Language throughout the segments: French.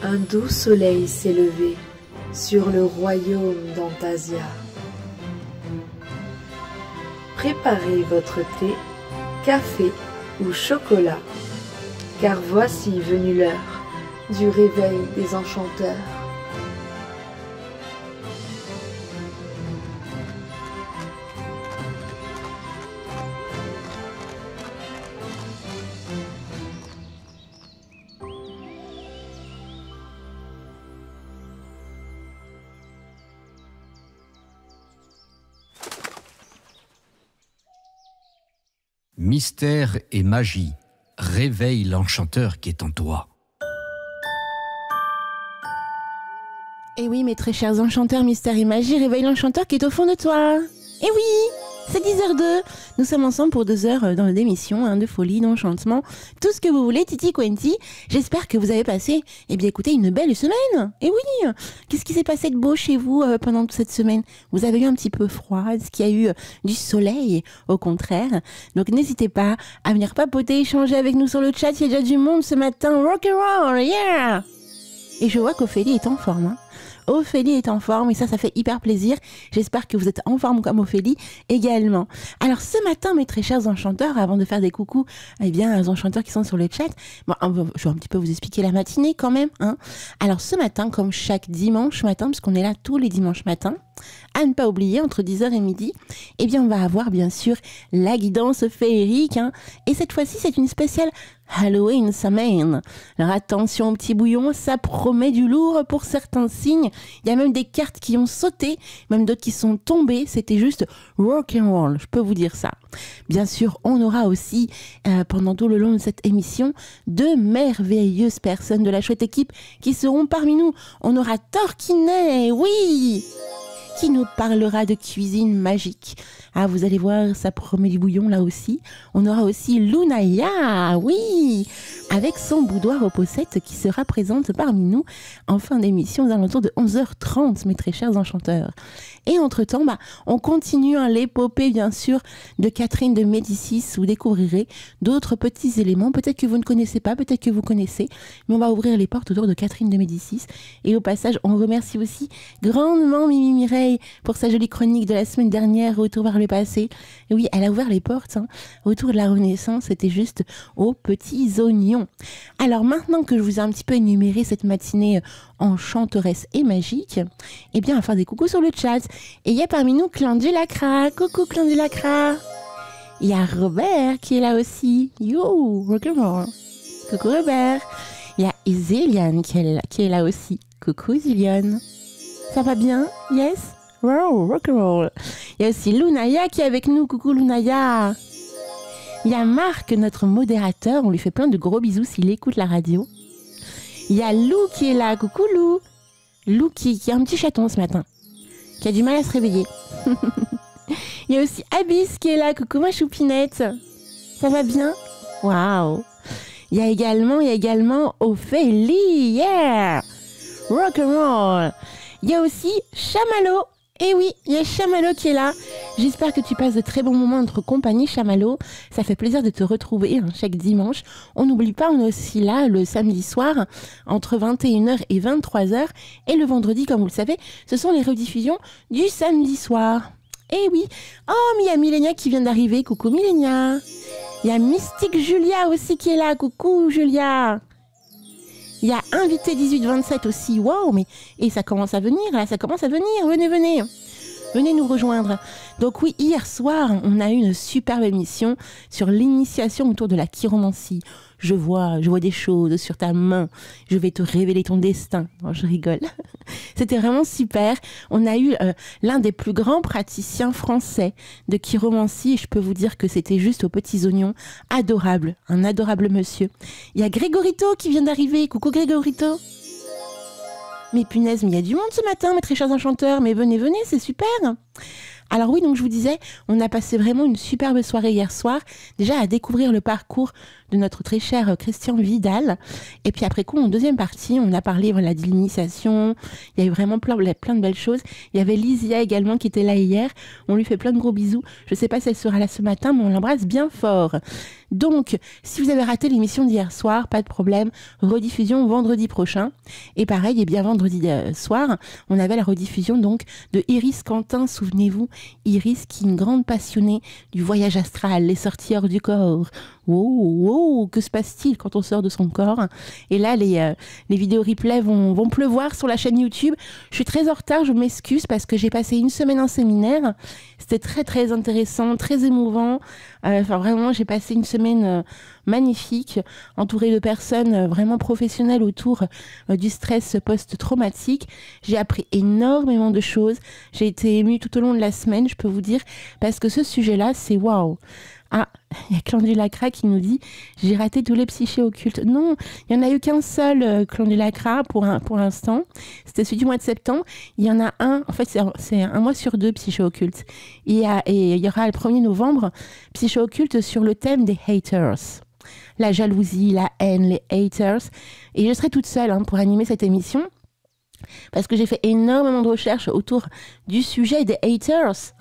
un doux soleil s'est levé sur le royaume d'Antasia. Préparez votre thé, café ou chocolat, car voici venue l'heure du réveil des enchanteurs. Mystère et magie, réveille l'enchanteur qui est en toi. Et oui, mes très chers enchanteurs, mystère et magie, réveille l'enchanteur qui est au fond de toi. Et oui, c'est 10h02. Nous sommes ensemble pour 2 heures dans l'émission de folie, d'enchantement, tout ce que vous voulez, Titi Quenty. J'espère que vous avez passé, écoutez, une belle semaine. Et oui, qu'est-ce qui s'est passé de beau chez vous pendant toute cette semaine? Vous avez eu un petit peu froid? Est-ce qu'il y a eu du soleil? Au contraire. Donc n'hésitez pas à venir papoter, échanger avec nous sur le chat. Il y a déjà du monde ce matin. Rock and roll, yeah! Et je vois qu'Ophélie est en forme. Ophélie est en forme et ça fait hyper plaisir. J'espère que vous êtes en forme comme Ophélie également. Alors ce matin, mes très chers enchanteurs, avant de faire des coucous aux enchanteurs qui sont sur le chat, je vais un petit peu vous expliquer la matinée quand même. Alors ce matin, comme chaque dimanche matin, puisqu'on est là tous les dimanches matins, à ne pas oublier, entre 10h et midi, on va avoir bien sûr la guidance féerique. Et cette fois-ci, c'est une spéciale Halloween semaine. Alors attention, petit bouillon, ça promet du lourd pour certains signes. Il y a même des cartes qui ont sauté, même d'autres qui sont tombées. C'était juste rock and roll, je peux vous dire ça. Bien sûr, on aura aussi, pendant tout le long de cette émission, 2 merveilleuses personnes de la chouette équipe qui seront parmi nous. On aura Torquinet, oui, qui nous parlera de cuisine magique. Vous allez voir, ça promet du bouillon là aussi. On aura aussi Lunaya, oui, avec son boudoir aux pocettes qui sera présente parmi nous en fin d'émission aux alentours de 11h30, mes très chers enchanteurs. Et entre-temps, on continue l'épopée, bien sûr, de Catherine de Médicis. Vous découvrirez d'autres petits éléments. Peut-être que vous ne connaissez pas, peut-être que vous connaissez. Mais on va ouvrir les portes autour de Catherine de Médicis. Et au passage, on remercie aussi grandement Mimi Mireille pour sa jolie chronique de la semaine dernière, Retour vers le passé. Et oui, elle a ouvert les portes autour de la Renaissance. C'était juste aux petits oignons. Alors maintenant que je vous ai un petit peu énuméré cette matinée enchanteresse et magique, on va faire des coucous sur le chat. Et il y a parmi nous Clan du Lacra. Coucou Clan du Lacra. Il y a Robert qui est là aussi. Yo, rock'n'roll. Coucou Robert. Il y a Zéliane qui est là aussi. Coucou Zéliane. Ça va bien? Yes? Wow, rock'n'roll. Il y a aussi Lunaya qui est avec nous. Coucou Lunaya. Il y a Marc, notre modérateur. On lui fait plein de gros bisous s'il écoute la radio. Il y a Lou qui est là. Coucou Lou. Lou qui a un petit chaton ce matin, qui a du mal à se réveiller. Il y a aussi Abyss qui est là. Coucou ma choupinette. Ça va bien? Waouh. Il y a également Ophélie. Yeah. Rock'n'roll. Il y a aussi Chamallow. Et oui, il y a Chamallow qui est là. J'espère que tu passes de très bons moments en notre compagnie, Chamallow. Ça fait plaisir de te retrouver chaque dimanche. On n'oublie pas, on est aussi là le samedi soir, entre 21h et 23h. Et le vendredi, comme vous le savez, ce sont les rediffusions du samedi soir. Et oui. Oh, mais il y a Millenia qui vient d'arriver. Coucou Millenia. Il y a Mystique Julia aussi qui est là. Coucou Julia. Il y a Invité 1827 aussi. Waouh, et ça commence à venir, là, ça commence à venir. Venez. Venez nous rejoindre. Donc oui, hier soir, on a eu une superbe émission sur l'initiation autour de la chiromancie. Je vois des choses sur ta main. Je vais te révéler ton destin. Non, je rigole. C'était vraiment super. On a eu l'un des plus grands praticiens français de chiromancie. Et je peux vous dire que c'était juste aux petits oignons. Adorable. Un adorable monsieur. Il y a Grégorito qui vient d'arriver. Coucou Grégorito. Mais punaise, mais il y a du monde ce matin, mes très chers enchanteurs. Mais venez, c'est super. Alors oui, donc je vous disais, on a passé vraiment une superbe soirée hier soir, déjà à découvrir le parcours de notre très cher Christian Vidal. Et puis après coup, en deuxième partie, on a parlé voilà, de l'initiation. Il y a eu vraiment plein de belles choses. Il y avait Lysia également qui était là hier. On lui fait plein de gros bisous. Je ne sais pas si elle sera là ce matin, mais on l'embrasse bien fort. Donc, si vous avez raté l'émission d'hier soir, pas de problème, rediffusion vendredi prochain. Et pareil, et bien vendredi soir, on avait la rediffusion donc de Iris Quentin, souvenez-vous, Iris qui est une grande passionnée du voyage astral, les sorties hors du corps. Wow, que se passe-t-il quand on sort de son corps? Et là, les vidéos replay vont pleuvoir sur la chaîne YouTube. Je suis très en retard, je m'excuse parce que j'ai passé une semaine en séminaire. C'était très très intéressant, très émouvant. Enfin vraiment, j'ai passé une semaine magnifique, entourée de personnes vraiment professionnelles autour du stress post-traumatique. J'ai appris énormément de choses. J'ai été émue tout au long de la semaine, je peux vous dire, parce que ce sujet-là, c'est waouh. Ah, il y a Clandulacra qui nous dit « J'ai raté tous les psychés occultes ». Non, il n'y en a eu qu'un seul Clandulacra pour l'instant. C'était celui du mois de septembre. Il y en a un, en fait c'est un mois sur 2 psychés occultes. Et il y aura le 1er novembre, psychés occultes sur le thème des haters. La jalousie, la haine, les haters. Et je serai toute seule pour animer cette émission. Parce que j'ai fait énormément de recherches autour du sujet des haters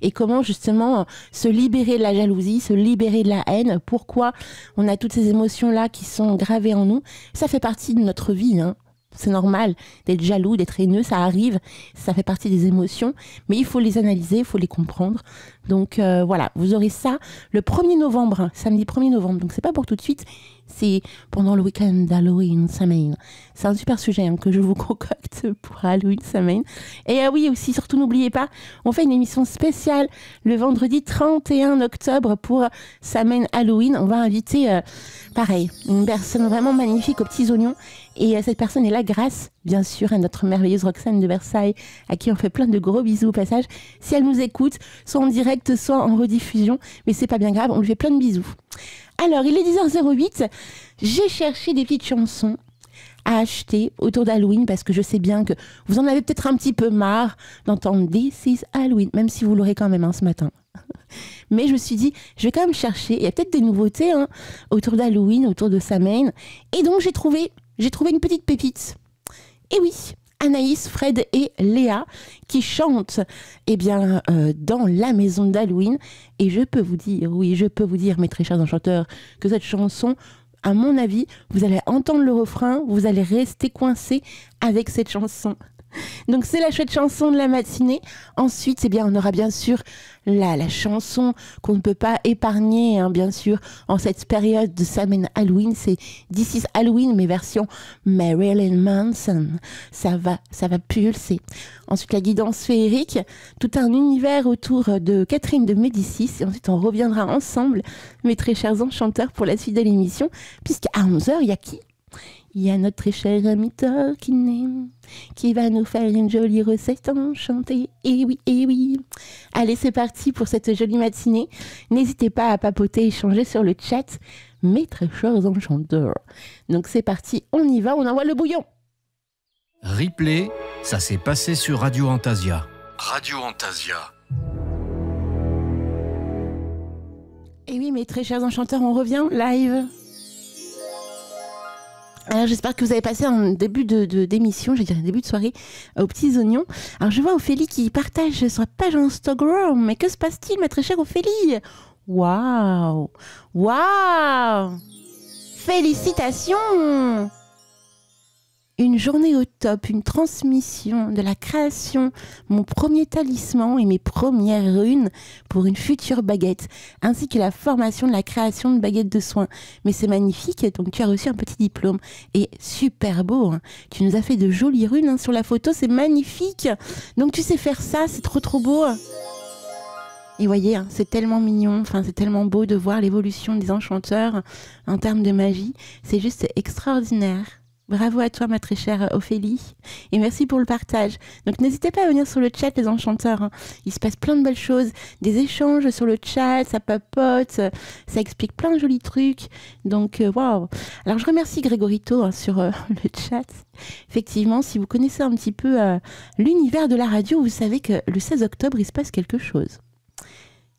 et comment justement se libérer de la jalousie, se libérer de la haine, pourquoi on a toutes ces émotions-là qui sont gravées en nous. Ça fait partie de notre vie, c'est normal d'être jaloux, d'être haineux, ça arrive, ça fait partie des émotions, mais il faut les analyser, il faut les comprendre. Donc voilà, vous aurez ça le 1er novembre, samedi 1er novembre, donc c'est pas pour tout de suite, c'est pendant le week-end d'Halloween, Samhain. C'est un super sujet que je vous concocte pour Halloween, Samhain. Et oui, aussi, surtout n'oubliez pas, on fait une émission spéciale le vendredi 31 octobre pour Samhain Halloween. On va inviter, pareil, une personne vraiment magnifique aux petits oignons. Et cette personne est là grâce, bien sûr, à notre merveilleuse Roxane de Versailles, à qui on fait plein de gros bisous au passage. Si elle nous écoute, soit en direct, soit en rediffusion, mais c'est pas bien grave, on lui fait plein de bisous. Alors, il est 10h08, j'ai cherché des petites chansons à acheter autour d'Halloween parce que je sais bien que vous en avez peut-être un petit peu marre d'entendre This is Halloween, même si vous l'aurez quand même ce matin. Mais je me suis dit, je vais quand même chercher, il y a peut-être des nouveautés autour d'Halloween, autour de Samhain. Et donc, j'ai trouvé une petite pépite. Et oui, Anaïs, Fred et Léa qui chantent dans la maison d'Halloween. Et je peux vous dire, mes très chers enchanteurs, que cette chanson, à mon avis, vous allez entendre le refrain, vous allez rester coincé avec cette chanson. Donc c'est la chouette chanson de la matinée. Ensuite, on aura bien sûr la chanson qu'on ne peut pas épargner, bien sûr, en cette période de Samhain Halloween. C'est This is Halloween, mais version Marilyn Manson. Ça va pulser. Ensuite, la guidance féerique, tout un univers autour de Catherine de Médicis. Et ensuite, on reviendra ensemble, mes très chers enchanteurs, pour la suite de l'émission, puisqu'à 11h, il y a qui ? Il y a notre très cher ami Tolkien qui va nous faire une jolie recette enchantée. Et oui. Allez, c'est parti pour cette jolie matinée. N'hésitez pas à papoter et échanger sur le chat, mes très chers enchanteurs. Donc c'est parti, on y va, on envoie le bouillon. Replay, ça s'est passé sur Radio Antasia. Radio Antasia. Et oui, mes très chers enchanteurs, on revient live. Alors j'espère que vous avez passé un début d'émission, je dirais un début de soirée aux petits oignons. Alors je vois Ophélie qui partage sur la page Instagram. Mais que se passe-t-il, ma très chère Ophélie? Waouh! Félicitations! Une journée au top, une transmission de la création, mon premier talisman et mes premières runes pour une future baguette, ainsi que la formation de la création de baguettes de soins. Mais c'est magnifique, donc tu as reçu un petit diplôme. Et super beau, tu nous as fait de jolies runes sur la photo, c'est magnifique. Donc tu sais faire ça, c'est trop beau. Et voyez, c'est tellement mignon, c'est tellement beau de voir l'évolution des enchanteurs en termes de magie. C'est juste extraordinaire. Bravo à toi, ma très chère Ophélie. Et merci pour le partage. Donc, n'hésitez pas à venir sur le chat, les enchanteurs. Il se passe plein de belles choses. Des échanges sur le chat, ça papote, ça explique plein de jolis trucs. Donc, waouh. Alors, je remercie Grégorito sur le chat. Effectivement, si vous connaissez un petit peu l'univers de la radio, vous savez que le 16 octobre, il se passe quelque chose.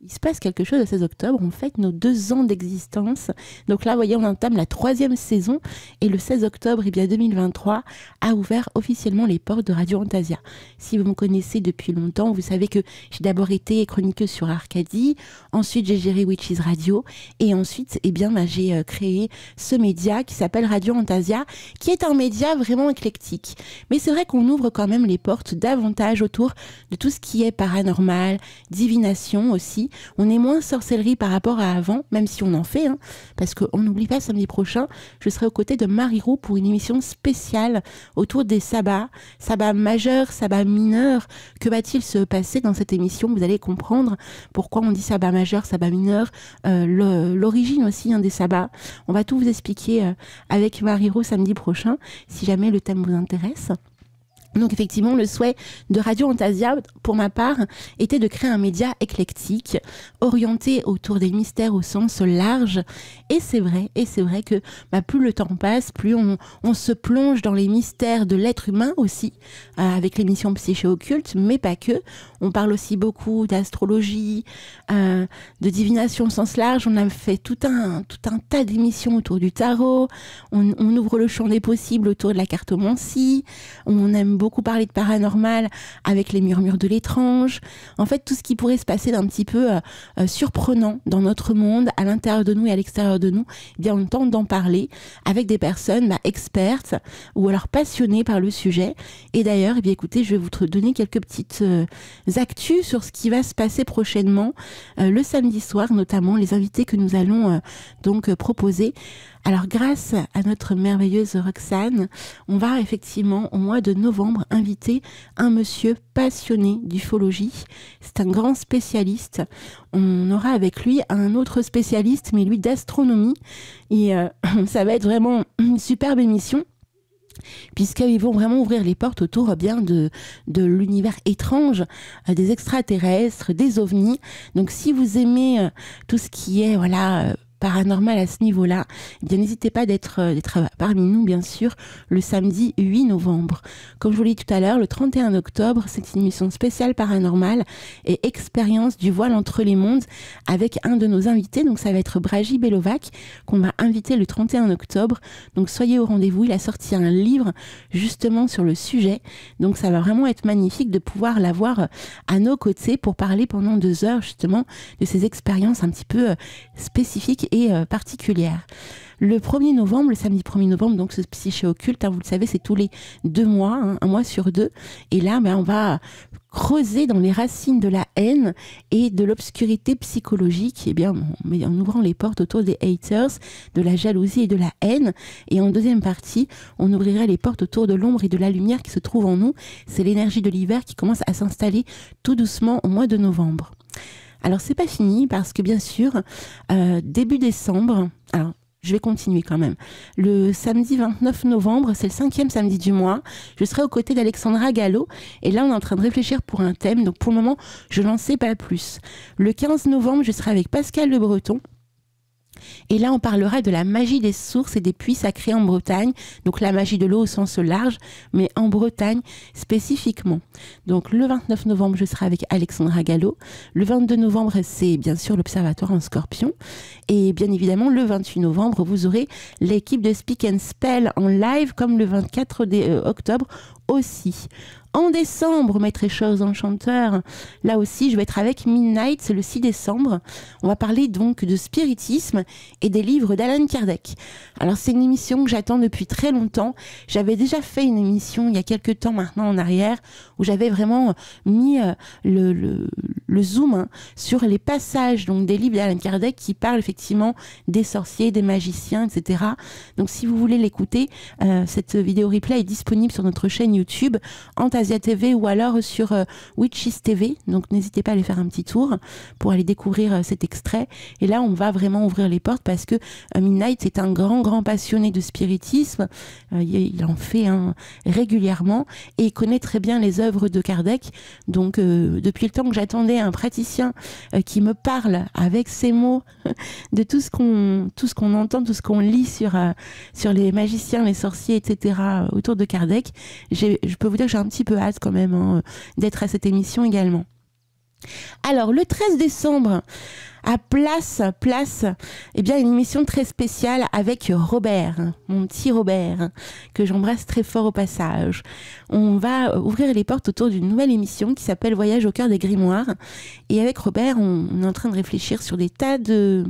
il se passe quelque chose le 16 octobre. On fête nos 2 ans d'existence. Donc là, vous voyez, on entame la 3e saison. Et le 16 octobre 2023 a ouvert officiellement les portes de Radio Antasia. Si vous me connaissez depuis longtemps, vous savez que j'ai d'abord été chroniqueuse sur Arcadie. Ensuite, j'ai géré Witches Radio. Et ensuite, j'ai créé ce média qui s'appelle Radio Antasia, qui est un média vraiment éclectique. Mais c'est vrai qu'on ouvre quand même les portes davantage autour de tout ce qui est paranormal, divination aussi. On est moins sorcellerie par rapport à avant, même si on en fait, parce qu'on n'oublie pas, samedi prochain, je serai aux côtés de Marie Roux pour une émission spéciale autour des sabbats majeurs, sabbats mineurs. Que va-t-il se passer dans cette émission? Vous allez comprendre pourquoi on dit sabbat majeur, sabbat mineur, l'origine aussi des sabbats. On va tout vous expliquer avec Marie Roux samedi prochain, si jamais le thème vous intéresse. Donc effectivement, le souhait de Radio Antasia, pour ma part, était de créer un média éclectique, orienté autour des mystères au sens large. Et c'est vrai que plus le temps passe, plus on se plonge dans les mystères de l'être humain aussi, avec l'émission Psyché Occulte, mais pas que. On parle aussi beaucoup d'astrologie, de divination au sens large. On a fait tout un tas d'émissions autour du tarot. On ouvre le champ des possibles autour de la cartomancie. On aime beaucoup parler de paranormal avec les murmures de l'étrange. En fait, tout ce qui pourrait se passer d'un petit peu surprenant dans notre monde, à l'intérieur de nous et à l'extérieur de nous, on tente d'en parler avec des personnes expertes ou alors passionnées par le sujet. Et d'ailleurs, écoutez, je vais vous donner quelques petites actus sur ce qui va se passer prochainement, le samedi soir, notamment les invités que nous allons donc proposer. Alors, grâce à notre merveilleuse Roxane, on va effectivement, au mois de novembre, inviter un monsieur passionné d'ufologie. C'est un grand spécialiste. On aura avec lui un autre spécialiste, mais lui d'astronomie. Et ça va être vraiment une superbe émission, puisqu'ils vont vraiment ouvrir les portes autour de l'univers étrange, des extraterrestres, des ovnis. Donc, si vous aimez tout ce qui est, paranormal à ce niveau-là, n'hésitez pas d'être parmi nous, bien sûr, le samedi 8 novembre. Comme je vous l'ai dit tout à l'heure, le 31 octobre, c'est une émission spéciale paranormale et expérience du voile entre les mondes avec un de nos invités. Donc, ça va être Braji Belovac qu'on va inviter le 31 octobre. Donc, soyez au rendez-vous. Il a sorti un livre justement sur le sujet. Donc, ça va vraiment être magnifique de pouvoir l'avoir à nos côtés pour parler pendant 2 heures justement de ces expériences un petit peu spécifiques et particulière. Le 1er novembre, le samedi 1er novembre, donc ce Psyché Occulte, vous le savez, c'est tous les 2 mois, 1 mois sur 2. Et là, on va creuser dans les racines de la haine et de l'obscurité psychologique, en ouvrant les portes autour des haters, de la jalousie et de la haine. Et en deuxième partie, on ouvrirait les portes autour de l'ombre et de la lumière qui se trouve en nous. C'est l'énergie de l'hiver qui commence à s'installer tout doucement au mois de novembre. Alors, c'est pas fini parce que, bien sûr, début décembre, alors, je vais continuer quand même. Le samedi 29 novembre, c'est le 5e samedi du mois. Je serai aux côtés d'Alexandra Gallo. Et là, on est en train de réfléchir pour un thème. Donc, pour le moment, je n'en sais pas plus. Le 15 novembre, je serai avec Pascal Le Breton. Et là, on parlera de la magie des sources et des puits sacrés en Bretagne. Donc, la magie de l'eau au sens large, mais en Bretagne spécifiquement. Donc, le 29 novembre, je serai avec Alexandra Gallo. Le 22 novembre, c'est bien sûr l'Observatoire en Scorpion. Et bien évidemment, le 28 novembre, vous aurez l'équipe de Speak and Spell en live, comme le 24 octobre aussi. En décembre, mes très chers enchanteurs, là aussi, je vais être avec Midnight, le 6 décembre. On va parler donc de spiritisme et des livres d'Allan Kardec. Alors, c'est une émission que j'attends depuis très longtemps. J'avais déjà fait une émission il y a quelques temps maintenant en arrière, où j'avais vraiment mis le zoom sur les passages donc, des livres d'Allan Kardec qui parlent effectivement des sorciers, des magiciens, etc. Donc, si vous voulez l'écouter, cette vidéo replay est disponible sur notre chaîne YouTube, Antasia TV, ou alors sur Witches TV. Donc n'hésitez pas à aller faire un petit tour pour aller découvrir cet extrait. Et là, on va vraiment ouvrir les portes parce que Midnight est un grand passionné de spiritisme. Il en fait régulièrement et il connaît très bien les œuvres de Kardec. Donc depuis le temps que j'attendais un praticien qui me parle avec ses mots de tout ce qu'on entend, tout ce qu'on lit sur les magiciens, les sorciers, etc. autour de Kardec, je peux vous dire que j'ai un petit peu hâte quand même d'être à cette émission également. Alors, le 13 décembre, à place, eh bien, une émission très spéciale avec Robert, mon petit Robert, que j'embrasse très fort au passage. On va ouvrir les portes autour d'une nouvelle émission qui s'appelle Voyage au cœur des grimoires. Et avec Robert, on est en train de réfléchir sur des tas de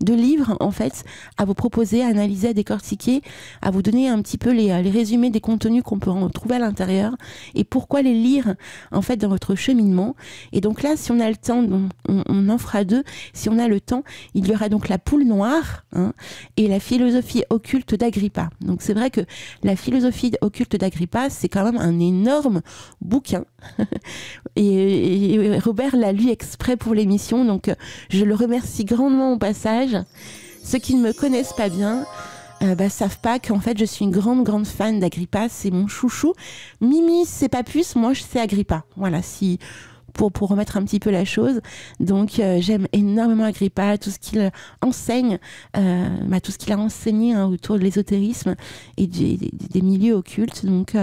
livres, en fait, à vous proposer, à analyser, à décortiquer, à vous donner un petit peu les résumés des contenus qu'on peut retrouver à l'intérieur et pourquoi les lire, en fait, dans votre cheminement. Et donc là, si on a le temps, on en fera 2. Si on a le temps, il y aura donc la poule noire et la philosophie occulte d'Agrippa. Donc c'est vrai que la philosophie occulte d'Agrippa, c'est quand même un énorme bouquin. et Robert l'a lu exprès pour l'émission, donc je le remercie grandement au passage. Ceux qui ne me connaissent pas bien savent pas qu'en fait je suis une grande fan d'Agrippa, c'est mon chouchou. Mimi, c'est pas plus, moi c'est Agrippa. Voilà, pour remettre un petit peu la chose. Donc j'aime énormément Agrippa, tout ce qu'il enseigne, tout ce qu'il a enseigné autour de l'ésotérisme et des milieux occultes. Donc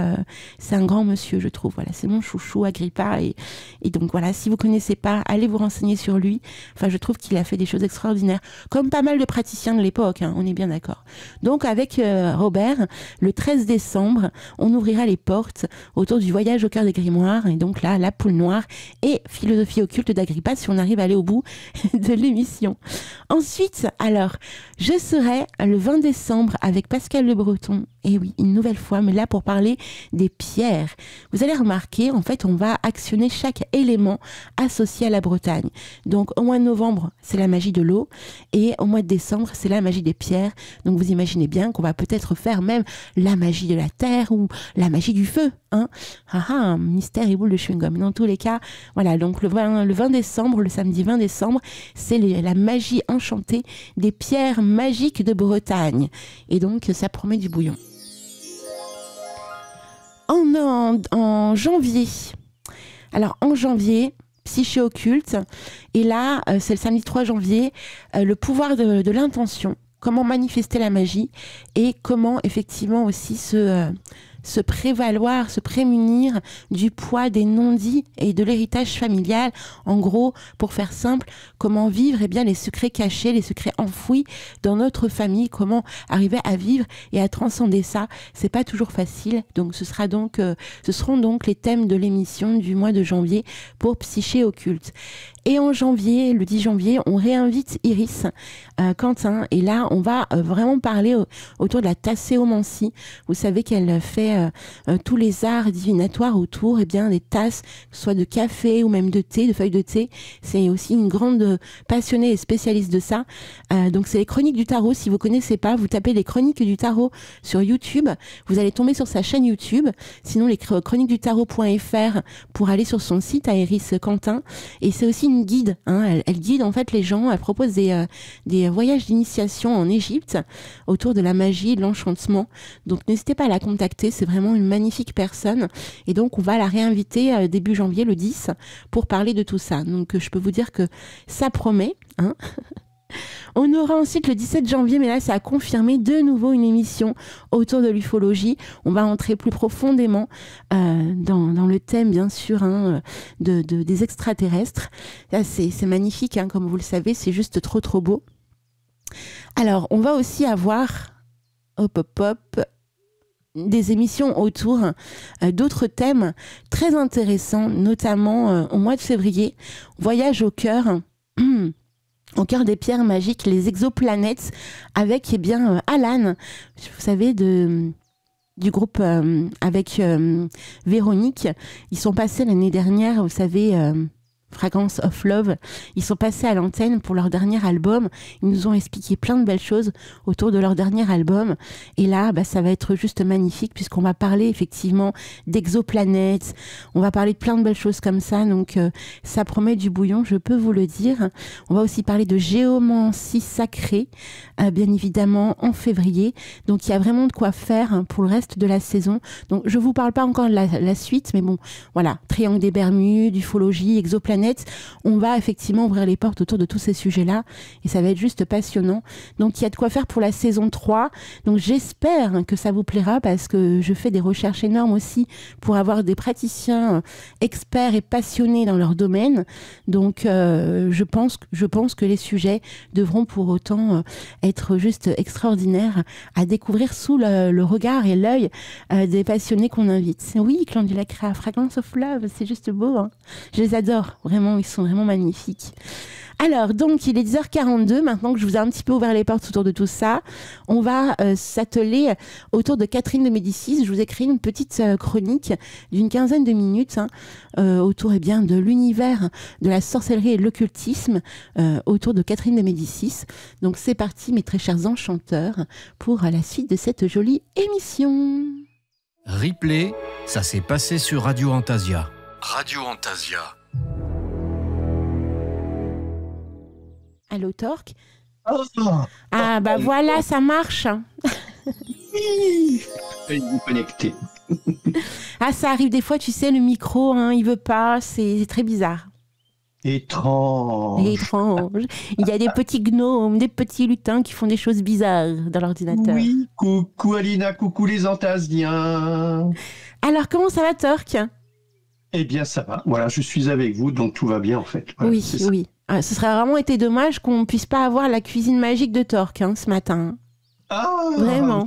c'est un grand monsieur, je trouve. Voilà, c'est mon chouchou Agrippa. Et donc voilà, si vous connaissez pas, allez vous renseigner sur lui. Enfin, je trouve qu'il a fait des choses extraordinaires, comme pas mal de praticiens de l'époque, on est bien d'accord. Donc avec Robert, le 13 décembre, on ouvrira les portes autour du voyage au cœur des grimoires. Et donc là, la poule noire et philosophie occulte d'Agrippa, si on arrive à aller au bout de l'émission. Ensuite, alors, je serai le 20 décembre avec Pascal Le Breton, et oui, une nouvelle fois, mais là pour parler des pierres. Vous allez remarquer, en fait, on va actionner chaque élément associé à la Bretagne. Donc au mois de novembre, c'est la magie de l'eau, et au mois de décembre, c'est la magie des pierres. Donc vous imaginez bien qu'on va peut-être faire même la magie de la terre ou la magie du feu. Mystère et boule de chewing-gum. Dans tous les cas, voilà, donc le 20 décembre, le samedi 20 décembre, c'est la magie enchantée des pierres magiques de Bretagne. Et donc, ça promet du bouillon. En janvier, alors en janvier, psyché occulte, et là, c'est le samedi 3 janvier, le pouvoir de l'intention, comment manifester la magie et comment effectivement aussi se prévaloir, se prémunir du poids des non-dits et de l'héritage familial. En gros, pour faire simple, comment vivre bien les secrets cachés, les secrets enfouis dans notre famille, comment arriver à vivre et à transcender ça. C'est pas toujours facile. Donc ce seront donc les thèmes de l'émission du mois de janvier pour Psyché occulte. Et en janvier, le 10 janvier, on réinvite Iris Quentin. Et là, on va vraiment parler autour de la tasséomancie. Vous savez qu'elle fait tous les arts divinatoires autour des tasses, soit de café ou même de thé, de feuilles de thé. C'est aussi une grande passionnée et spécialiste de ça. Donc c'est les Chroniques du Tarot. Si vous connaissez pas, vous tapez les Chroniques du Tarot sur YouTube. Vous allez tomber sur sa chaîne YouTube. Sinon, les chroniquesdutarot.fr pour aller sur son site à Iris Quentin. Et c'est aussi une guide. Elle guide en fait les gens. Elle propose des voyages d'initiation en Égypte autour de la magie, de l'enchantement. Donc n'hésitez pas à la contacter. C'est vraiment une magnifique personne. Et donc on va la réinviter début janvier, le 10, pour parler de tout ça. Donc je peux vous dire que ça promet. On aura ensuite le 17 janvier, mais là ça a confirmé de nouveau une émission autour de l'ufologie. On va entrer plus profondément dans le thème bien sûr des extraterrestres. Là c'est magnifique, comme vous le savez, c'est juste trop beau. Alors on va aussi avoir des émissions autour d'autres thèmes très intéressants, notamment au mois de février, voyage au cœur des pierres magiques, les exoplanètes, avec Alan, vous savez, du groupe avec Véronique. Ils sont passés l'année dernière, vous savez, Fragrance of Love. Ils sont passés à l'antenne pour leur dernier album. Ils nous ont expliqué plein de belles choses autour de leur dernier album. Et là, ça va être juste magnifique puisqu'on va parler effectivement d'exoplanètes. On va parler de plein de belles choses comme ça. Donc, ça promet du bouillon, je peux vous le dire. On va aussi parler de géomancie sacrée, bien évidemment, en février. Donc, il y a vraiment de quoi faire pour le reste de la saison. Donc, je vous parle pas encore de la suite, mais bon, voilà. Triangle des Bermudes, ufologie, exoplanètes, planète. On va effectivement ouvrir les portes autour de tous ces sujets-là et ça va être juste passionnant. Donc il y a de quoi faire pour la saison 3. Donc j'espère que ça vous plaira parce que je fais des recherches énormes aussi pour avoir des praticiens experts et passionnés dans leur domaine. Donc je pense que les sujets devront pour autant être juste extraordinaires à découvrir sous le regard et l'œil des passionnés qu'on invite. Oui, Clan du Lac, Fragrance of Love, c'est juste beau. Hein. Je les adore, vraiment, ils sont vraiment magnifiques. Alors, donc, il est 10h42, maintenant que je vous ai un petit peu ouvert les portes autour de tout ça. On va s'atteler autour de Catherine de Médicis. Je vous ai créé une petite chronique d'une quinzaine de minutes autour bien, de l'univers de la sorcellerie et de l'occultisme autour de Catherine de Médicis. Donc, c'est parti, mes très chers enchanteurs, pour la suite de cette jolie émission. Replay, ça s'est passé sur Radio Antasia. Radio Antasia. Allô, Torque? Oh, Ah, bah voilà, ça marche. oui, il est connecté. Ah, ça arrive des fois, tu sais, le micro, hein, il veut pas, c'est très bizarre. Étrange. Étrange. Il y a des petits gnomes, des petits lutins qui font des choses bizarres dans l'ordinateur. Oui, coucou Alina, coucou les Antasiens. Alors, comment ça va, Torque? Eh bien, ça va. Voilà, je suis avec vous, donc tout va bien en fait. Voilà, oui, oui. Ah, ce serait vraiment été dommage qu'on puisse pas avoir la cuisine magique de Torque ce matin. Ah, vraiment.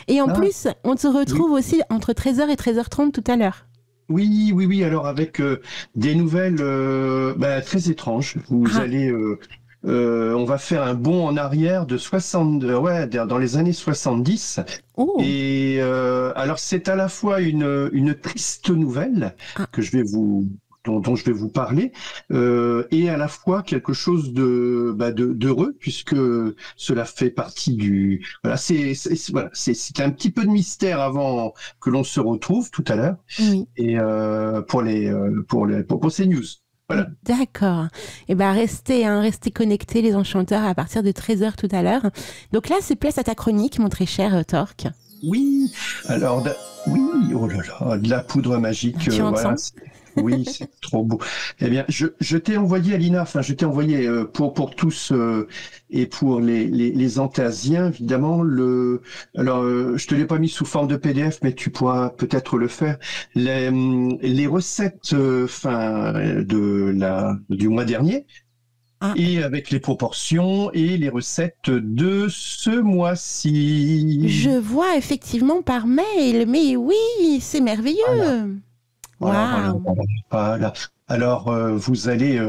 Et en plus, on se retrouve aussi entre 13h et 13h30 tout à l'heure. Oui, oui, oui. Alors avec des nouvelles très étranges. Vous allez, on va faire un bond en arrière de 60, dans les années 70. Oh. Et alors c'est à la fois une triste nouvelle que je vais dont je vais vous parler, et à la fois quelque chose d'heureux, puisque cela fait partie du... Voilà, c'est un petit peu de mystère avant que l'on se retrouve tout à l'heure, oui. Et pour ces news. Voilà. D'accord. Et ben restez connectés les enchanteurs à partir de 13h tout à l'heure. Donc là, c'est place à ta chronique, mon très cher Torque. Oui, alors, oui, oh là là, de la poudre magique. Tu voilà, oui, c'est trop beau. Eh bien, je t'ai envoyé, Alina, pour tous et pour les Antasiens, évidemment, je te l'ai pas mis sous forme de PDF, mais tu pourras peut-être le faire. Les recettes, du mois dernier. Et avec les proportions et les recettes de ce mois-ci. Je vois effectivement par mail, mais oui, c'est merveilleux. Waouh. Voilà. Alors, vous allez,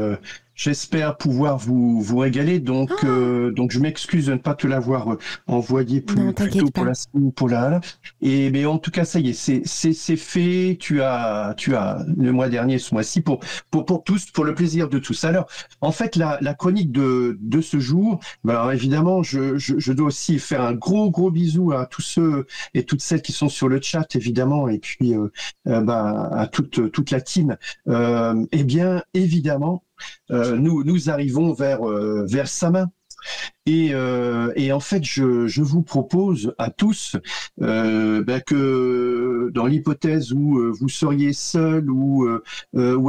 j'espère pouvoir vous régaler. Donc je m'excuse de ne pas te l'avoir envoyé plus tôt pour la semaine, mais en tout cas, ça y est, c'est fait. Tu as le mois dernier, ce mois-ci, pour tous, pour le plaisir de tous. Alors, en fait, la chronique de ce jour, alors évidemment, je dois aussi faire un gros bisou à tous ceux et toutes celles qui sont sur le chat, évidemment, et puis à toute la team. Eh bien, évidemment, nous arrivons vers Samin. Et en fait, je vous propose à tous que dans l'hypothèse où vous seriez seul ou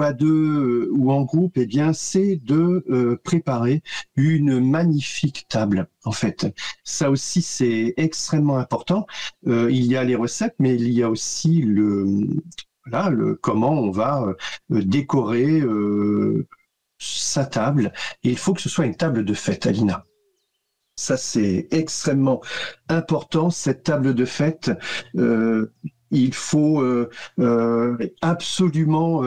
à deux ou en groupe, eh bien, c'est de préparer une magnifique table. En fait, ça aussi c'est extrêmement important. Il y a les recettes, mais il y a aussi comment on va décorer sa table. Et il faut que ce soit une table de fête, Alina. Ça, c'est extrêmement important, cette table de fête. Il faut absolument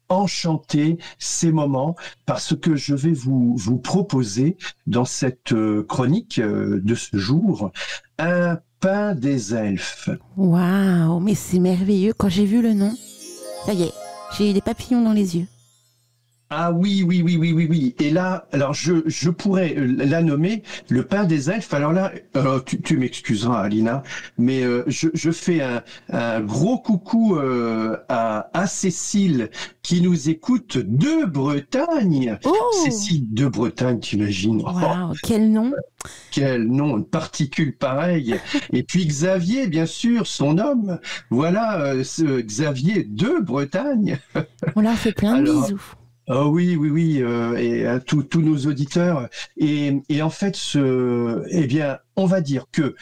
enchanter ces moments, parce que je vais vous proposer dans cette chronique de ce jour un pain des elfes. Waouh, mais c'est merveilleux. Quand j'ai vu le nom, ça y est, j'ai eu des papillons dans les yeux. Ah oui, oui, oui, oui, oui, oui. Et là, alors je pourrais la nommer le pain des elfes. Alors là, tu m'excuseras, Alina, mais je fais un gros coucou à Cécile qui nous écoute de Bretagne. Oh, Cécile de Bretagne, t'imagines? waouh, quel nom! Quel nom, une particule pareille. Et puis Xavier, bien sûr, son homme. Voilà, ce Xavier de Bretagne. On leur fait plein de Alors, bisous. oh oui, oui, oui, et à tous nos auditeurs. Et en fait, eh bien, on va dire que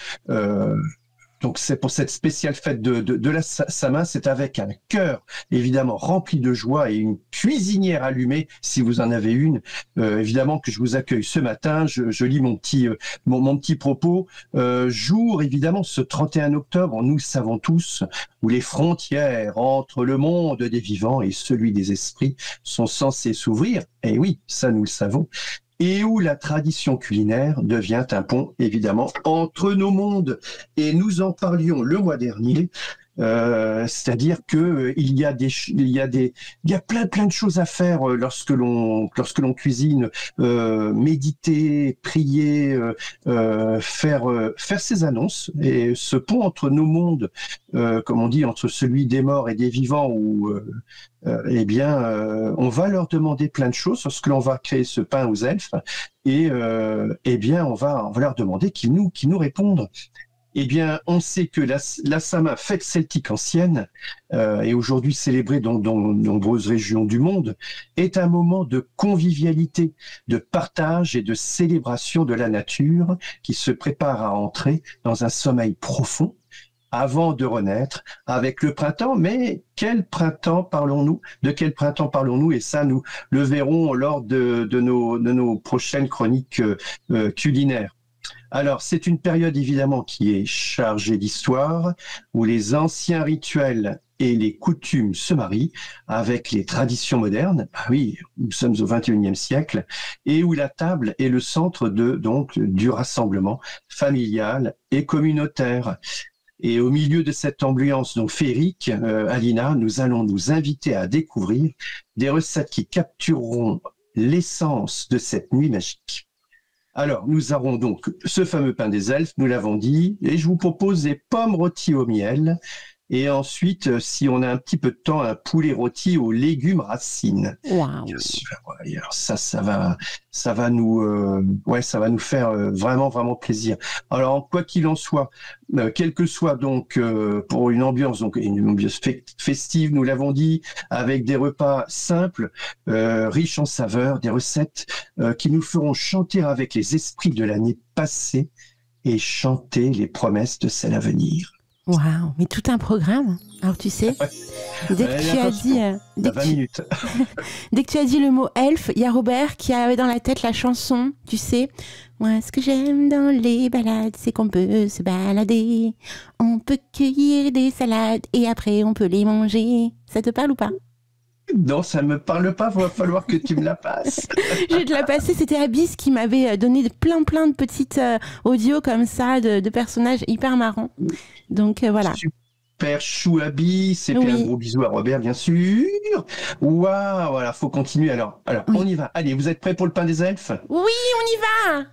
donc c'est pour cette spéciale fête de la Sama, c'est avec un cœur évidemment rempli de joie et une cuisinière allumée, si vous en avez une, évidemment que je vous accueille ce matin. Je lis mon petit propos. Jour évidemment ce 31 octobre, nous le savons tous, où les frontières entre le monde des vivants et celui des esprits sont censées s'ouvrir. Et oui, ça nous le savons. Et où la tradition culinaire devient un pont, évidemment, entre nos mondes. Et nous en parlions le mois dernier, c'est-à-dire que il y a plein de choses à faire lorsque l'on cuisine, méditer, prier, faire ses annonces. Et ce pont entre nos mondes, comme on dit, entre celui des morts et des vivants, où eh bien, on va leur demander plein de choses lorsque l'on va créer ce pain aux elfes, et eh bien, on va leur demander qu'ils nous répondent. Eh bien, on sait que la Sama, fête celtique ancienne, et aujourd'hui célébrée dans de nombreuses régions du monde, est un moment de convivialité, de partage et de célébration de la nature qui se prépare à entrer dans un sommeil profond avant de renaître avec le printemps. Mais quel printemps parlons-nous? De quel printemps parlons-nous? Et ça, nous le verrons lors de nos prochaines chroniques culinaires. Alors, c'est une période évidemment qui est chargée d'histoire, où les anciens rituels et les coutumes se marient avec les traditions modernes. Ah oui, nous sommes au XXIe siècle, et où la table est le centre du rassemblement familial et communautaire. Et au milieu de cette ambiance donc féerique, Alina, nous allons nous inviter à découvrir des recettes qui captureront l'essence de cette nuit magique. Alors, nous aurons donc ce fameux pain des elfes, nous l'avons dit, et je vous propose des pommes rôties au miel, et ensuite, si on a un petit peu de temps, un poulet rôti aux légumes racines. Waouh. Bien sûr. Ouais, alors ça va nous faire vraiment, vraiment plaisir. Alors, quoi qu'il en soit, quel que soit donc pour une ambiance festive, nous l'avons dit, avec des repas simples, riches en saveurs, des recettes qui nous feront chanter avec les esprits de l'année passée et chanter les promesses de celle à venir. Waouh, mais tout un programme. Alors tu sais, dès que tu as dit, dès que tu as dit le mot elfe, il y a Robert qui avait dans la tête la chanson, tu sais. Moi, ce que j'aime dans les balades, c'est qu'on peut se balader, on peut cueillir des salades et après on peut les manger. Ça te parle ou pas? Non, ça me parle pas, va falloir que tu me la passes. Je vais te la passer, c'était Abyss qui m'avait donné plein de petites audios comme ça, de personnages hyper marrants. Donc voilà. Super chou Abyss, et puis un gros bisou à Robert, bien sûr. Waouh, voilà, faut continuer alors. Oui. On y va. Allez, vous êtes prêts pour le pain des elfes? Oui, on y va.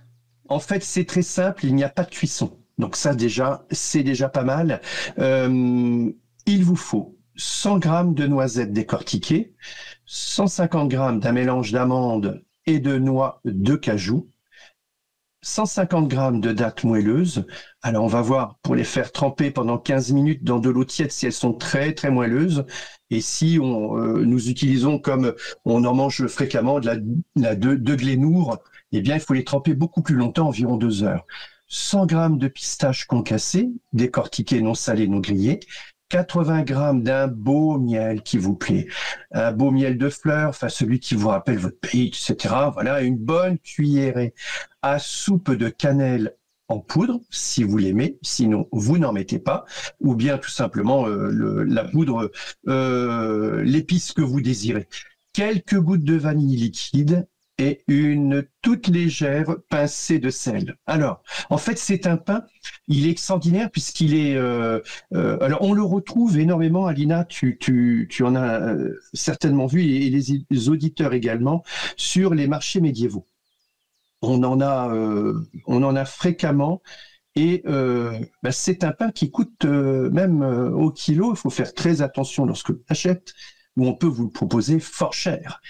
En fait, c'est très simple, il n'y a pas de cuisson. Donc ça déjà, c'est déjà pas mal. Il vous faut 100 grammes de noisettes décortiquées, 150 grammes d'un mélange d'amandes et de noix de cajou, 150 grammes de dattes moelleuses. Alors, on va voir pour les faire tremper pendant 15 minutes dans de l'eau tiède si elles sont très, très moelleuses. Et si nous utilisons, comme on en mange fréquemment, de glénour, eh bien, il faut les tremper beaucoup plus longtemps, environ 2 heures. 100 grammes de pistaches concassées, décortiquées, non salées, non grillées. 80 grammes d'un beau miel qui vous plaît, un beau miel de fleurs, enfin celui qui vous rappelle votre pays, etc. Voilà, une bonne cuillerée à soupe de cannelle en poudre, si vous l'aimez, sinon vous n'en mettez pas, ou bien tout simplement la poudre, l'épice que vous désirez. Quelques gouttes de vanille liquide et une toute légère pincée de sel. Alors, en fait, c'est un pain, il est extraordinaire puisqu'il est... alors, on le retrouve énormément, Alina, tu en as certainement vu, et les auditeurs également, sur les marchés médiévaux. On en a fréquemment, et c'est un pain qui coûte même au kilo, il faut faire très attention lorsque l'on achète, où on peut vous le proposer fort cher.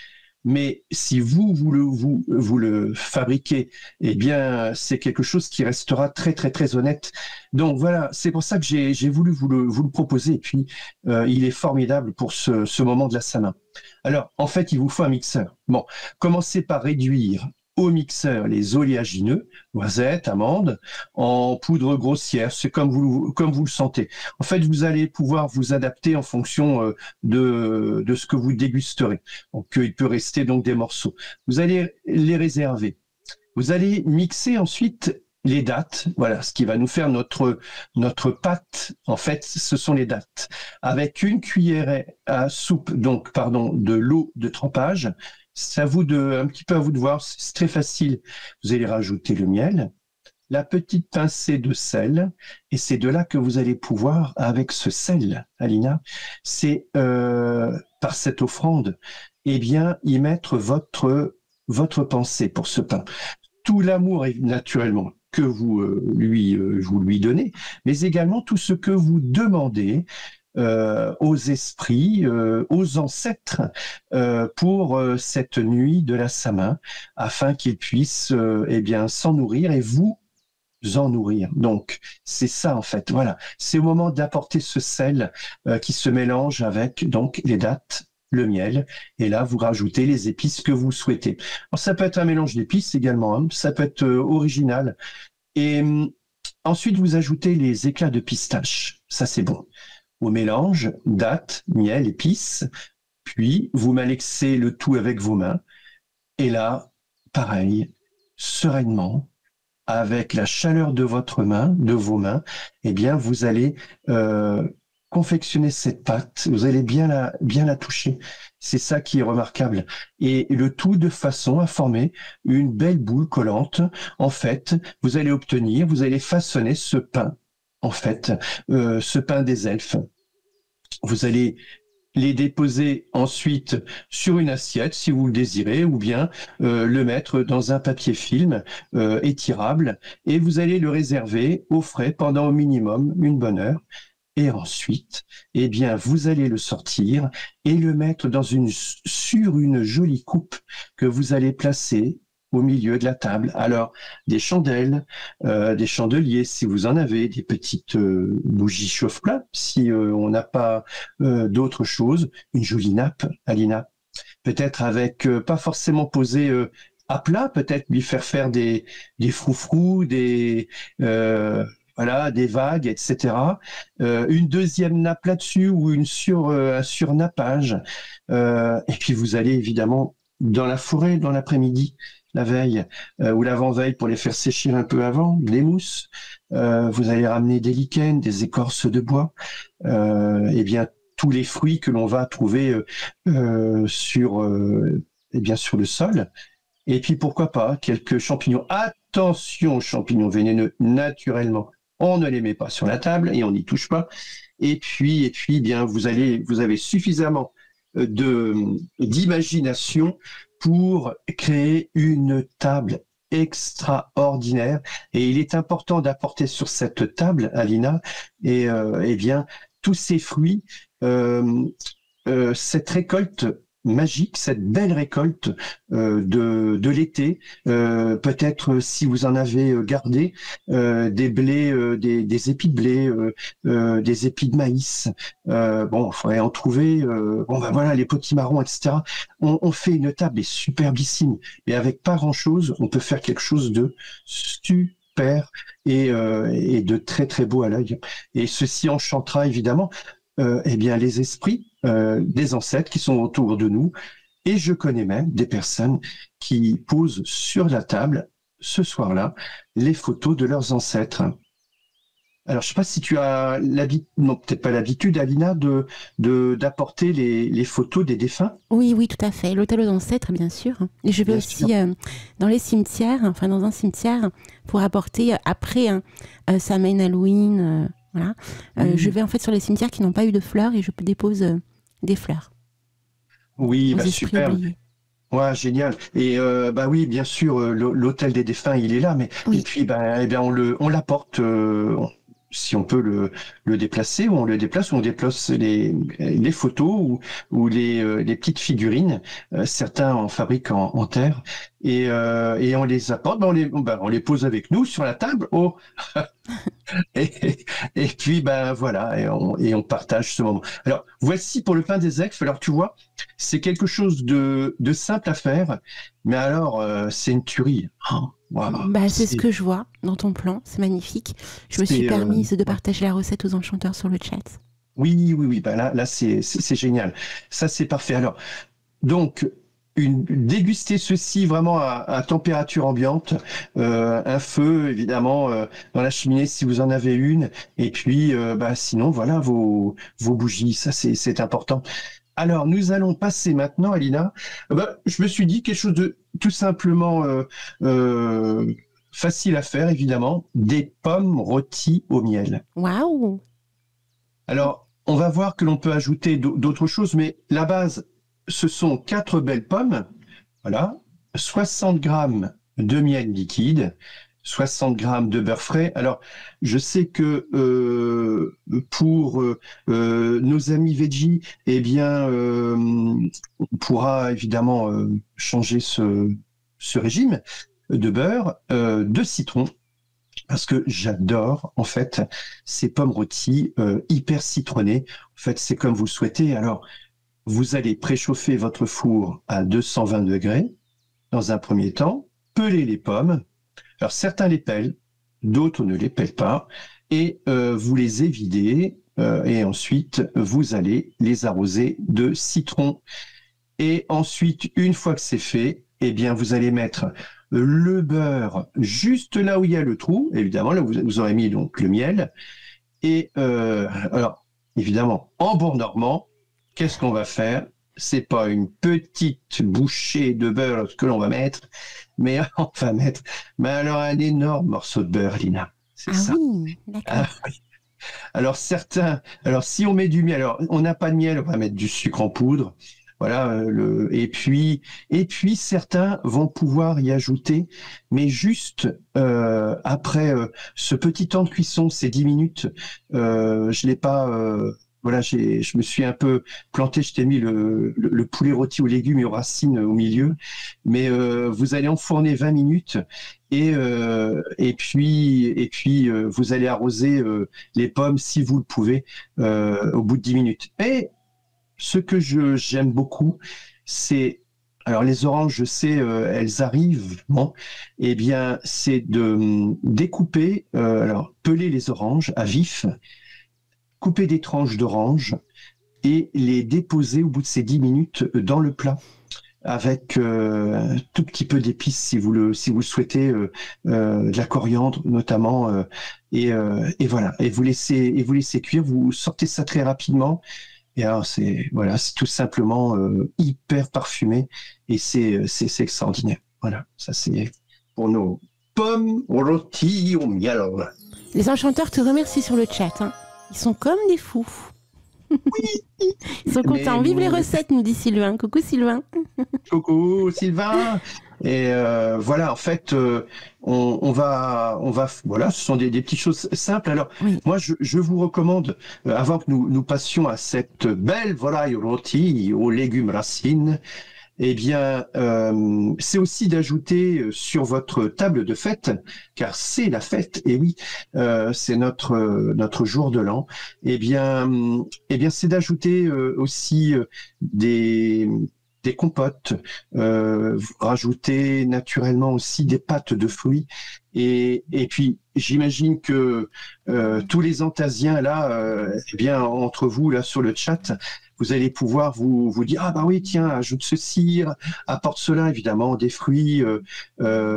Mais si vous le fabriquez, eh bien, c'est quelque chose qui restera très, très, très honnête. Donc voilà, c'est pour ça que j'ai voulu vous le proposer. Et puis, il est formidable pour ce moment de la Saint-Main. Alors, en fait, il vous faut un mixeur. Bon, commencez par réduire au mixeur les oléagineux, noisettes, amandes, en poudre grossière, c'est comme vous le sentez. En fait, vous allez pouvoir vous adapter en fonction de ce que vous dégusterez. Donc, il peut rester donc des morceaux. Vous allez les réserver. Vous allez mixer ensuite les dattes, voilà, ce qui va nous faire notre pâte, en fait, ce sont les dattes. Avec une cuillère à soupe, de l'eau de trempage. C'est un petit peu à vous de voir, c'est très facile. Vous allez rajouter le miel, la petite pincée de sel, et c'est de là que vous allez pouvoir, avec ce sel, Alina, c'est par cette offrande, eh bien, y mettre votre pensée pour ce pain. Tout l'amour, naturellement, que vous lui donnez, mais également tout ce que vous demandez aux esprits, aux ancêtres pour cette nuit de la Saint-Main, afin qu'ils puissent s'en nourrir et vous en nourrir. Donc, c'est ça en fait. Voilà, c'est au moment d'apporter ce sel qui se mélange avec donc les dattes, le miel, et là vous rajoutez les épices que vous souhaitez. Alors, ça peut être un mélange d'épices également, hein, ça peut être original. Et ensuite vous ajoutez les éclats de pistache. Ça c'est bon. Au mélange, dattes, miel, épices, puis vous malaxez le tout avec vos mains. Et là, pareil, sereinement, avec la chaleur de vos mains, eh bien, vous allez confectionner cette pâte. Vous allez bien la toucher. C'est ça qui est remarquable. Et le tout de façon à former une belle boule collante. En fait, vous allez façonner ce pain. En fait, ce pain des elfes. Vous allez les déposer ensuite sur une assiette si vous le désirez, ou bien le mettre dans un papier film étirable, et vous allez le réserver au frais pendant au minimum une bonne heure. Et ensuite, eh bien, vous allez le sortir et le mettre sur une jolie coupe que vous allez placer au milieu de la table. Alors, des chandelles, des chandeliers, si vous en avez, des petites bougies chauffe-plat, si on n'a pas d'autre chose, une jolie nappe, Alina. Peut-être avec, pas forcément posé à plat, peut-être lui faire des froufrous, des vagues, etc. Une deuxième nappe là-dessus ou un surnappage. Et puis vous allez évidemment dans la forêt dans l'après-midi, la veille ou l'avant-veille pour les faire sécher un peu avant, des mousses. Vous allez ramener des lichens, des écorces de bois, et bien tous les fruits que l'on va trouver sur le sol. Et puis pourquoi pas quelques champignons. Attention aux champignons vénéneux, naturellement. On ne les met pas sur la table et on n'y touche pas. Et puis bien vous avez suffisamment d'imagination pour créer une table extraordinaire. Et il est important d'apporter sur cette table, Alina, bien tous ces fruits, cette récolte magique, cette belle récolte de l'été, peut-être si vous en avez gardé des blés, des épis de blé, des épis de maïs. Il faudrait en trouver. Voilà, les potimarrons, etc. On fait une table superbissime, et avec pas grand-chose, on peut faire quelque chose de super et de très très beau à l'œil. Et ceci enchantera évidemment les esprits des ancêtres qui sont autour de nous, et je connais même des personnes qui posent sur la table ce soir-là les photos de leurs ancêtres. Alors, je sais pas si tu as l'habitude, non, peut-être pas l'habitude, Alina, d'apporter les photos des défunts. Oui, oui, tout à fait. L'hôtel aux ancêtres, bien sûr. Et je vais aussi dans les cimetières, enfin dans un cimetière, pour apporter après Samhain, Halloween, voilà. Je vais en fait sur les cimetières qui n'ont pas eu de fleurs et je dépose des fleurs. Oui, bah super. Oubliés. Ouais, génial. Et bah oui, bien sûr, l'hôtel des défunts, il est là, mais oui. Et puis bah, eh bien on l'apporte. Si on peut le déplacer, ou on le déplace, ou on déplace les photos ou les petites figurines. Certains en fabriquent en terre et on les apporte. On les pose avec nous sur la table. Oh. et puis ben voilà, et on partage ce moment. Alors voici pour le pain des elfes. Alors tu vois, c'est quelque chose de simple à faire, mais alors c'est une tuerie. Oh. Wow, bah, c'est ce que je vois dans ton plan, c'est magnifique. Je me suis permise de partager la recette aux enchanteurs sur le chat. Oui. Bah là c'est génial. Ça c'est parfait. Alors donc déguster ceci vraiment à température ambiante, un feu évidemment dans la cheminée si vous en avez une, et puis bah sinon voilà vos bougies. Ça c'est important. Alors, nous allons passer maintenant, Alina. Je me suis dit quelque chose de tout simplement facile à faire, évidemment, des pommes rôties au miel. Waouh! Alors, on va voir que l'on peut ajouter d'autres choses, mais la base, ce sont 4 belles pommes, voilà, 60 grammes de miel liquide, 60 grammes de beurre frais. Alors, je sais que pour nos amis veggie, eh bien, on pourra évidemment changer ce régime de beurre, de citron, parce que j'adore, en fait, ces pommes rôties hyper citronnées. En fait, c'est comme vous le souhaitez. Alors, vous allez préchauffer votre four à 220 degrés dans un premier temps, peler les pommes. Alors, certains les pèlent, d'autres ne les pèlent pas, et vous les évidez, et ensuite, vous allez les arroser de citron. Et ensuite, une fois que c'est fait, eh bien, vous allez mettre le beurre juste là où il y a le trou, évidemment, là vous aurez mis donc le miel, et alors, évidemment, en bon normand, qu'est-ce qu'on va faire? C'est pas une petite bouchée de beurre que l'on va mettre, mais on va mettre, alors un énorme morceau de beurre, Lina. C'est ça. Oui, d'accord. Oui. Alors si on met du miel, alors on n'a pas de miel, on va mettre du sucre en poudre. Voilà, et puis certains vont pouvoir y ajouter, mais juste après ce petit temps de cuisson, ces 10 minutes, je l'ai pas. Voilà, je me suis un peu planté. Je t'ai mis le poulet rôti aux légumes et aux racines au milieu, mais vous allez enfourner 20 minutes et puis vous allez arroser les pommes si vous le pouvez au bout de 10 minutes. Et ce que j'aime beaucoup, c'est alors les oranges, je sais, elles arrivent. Bon, eh bien, c'est de découper, alors peler les oranges à vif, couper des tranches d'orange et les déposer au bout de ces 10 minutes dans le plat avec un tout petit peu d'épices si vous le souhaitez, de la coriandre notamment, et voilà, et vous laissez cuire. Vous sortez ça très rapidement. Et alors c'est tout simplement hyper parfumé et c'est extraordinaire. Voilà, ça c'est pour nos pommes rôties au miel. Les enchanteurs te remercient sur le chat. Hein. Ils sont comme des fous. Oui. Ils sont contents. Vive les recettes, nous dit Sylvain. Coucou Sylvain. Coucou Sylvain. Et voilà, en fait, on va, voilà, ce sont des petites choses simples. Alors, oui. Moi, je vous recommande, avant que nous passions à cette belle volaille rôtie aux légumes racines, eh bien, c'est aussi d'ajouter sur votre table de fête, car c'est la fête, et oui, c'est notre jour de l'an. Eh bien, c'est d'ajouter aussi des compotes, rajouter naturellement aussi des pâtes de fruits Et puis, j'imagine que tous les Antasiens là, eh bien, entre vous là sur le chat, vous allez pouvoir vous dire ah bah oui tiens ajoute ceci, apporte cela évidemment des fruits,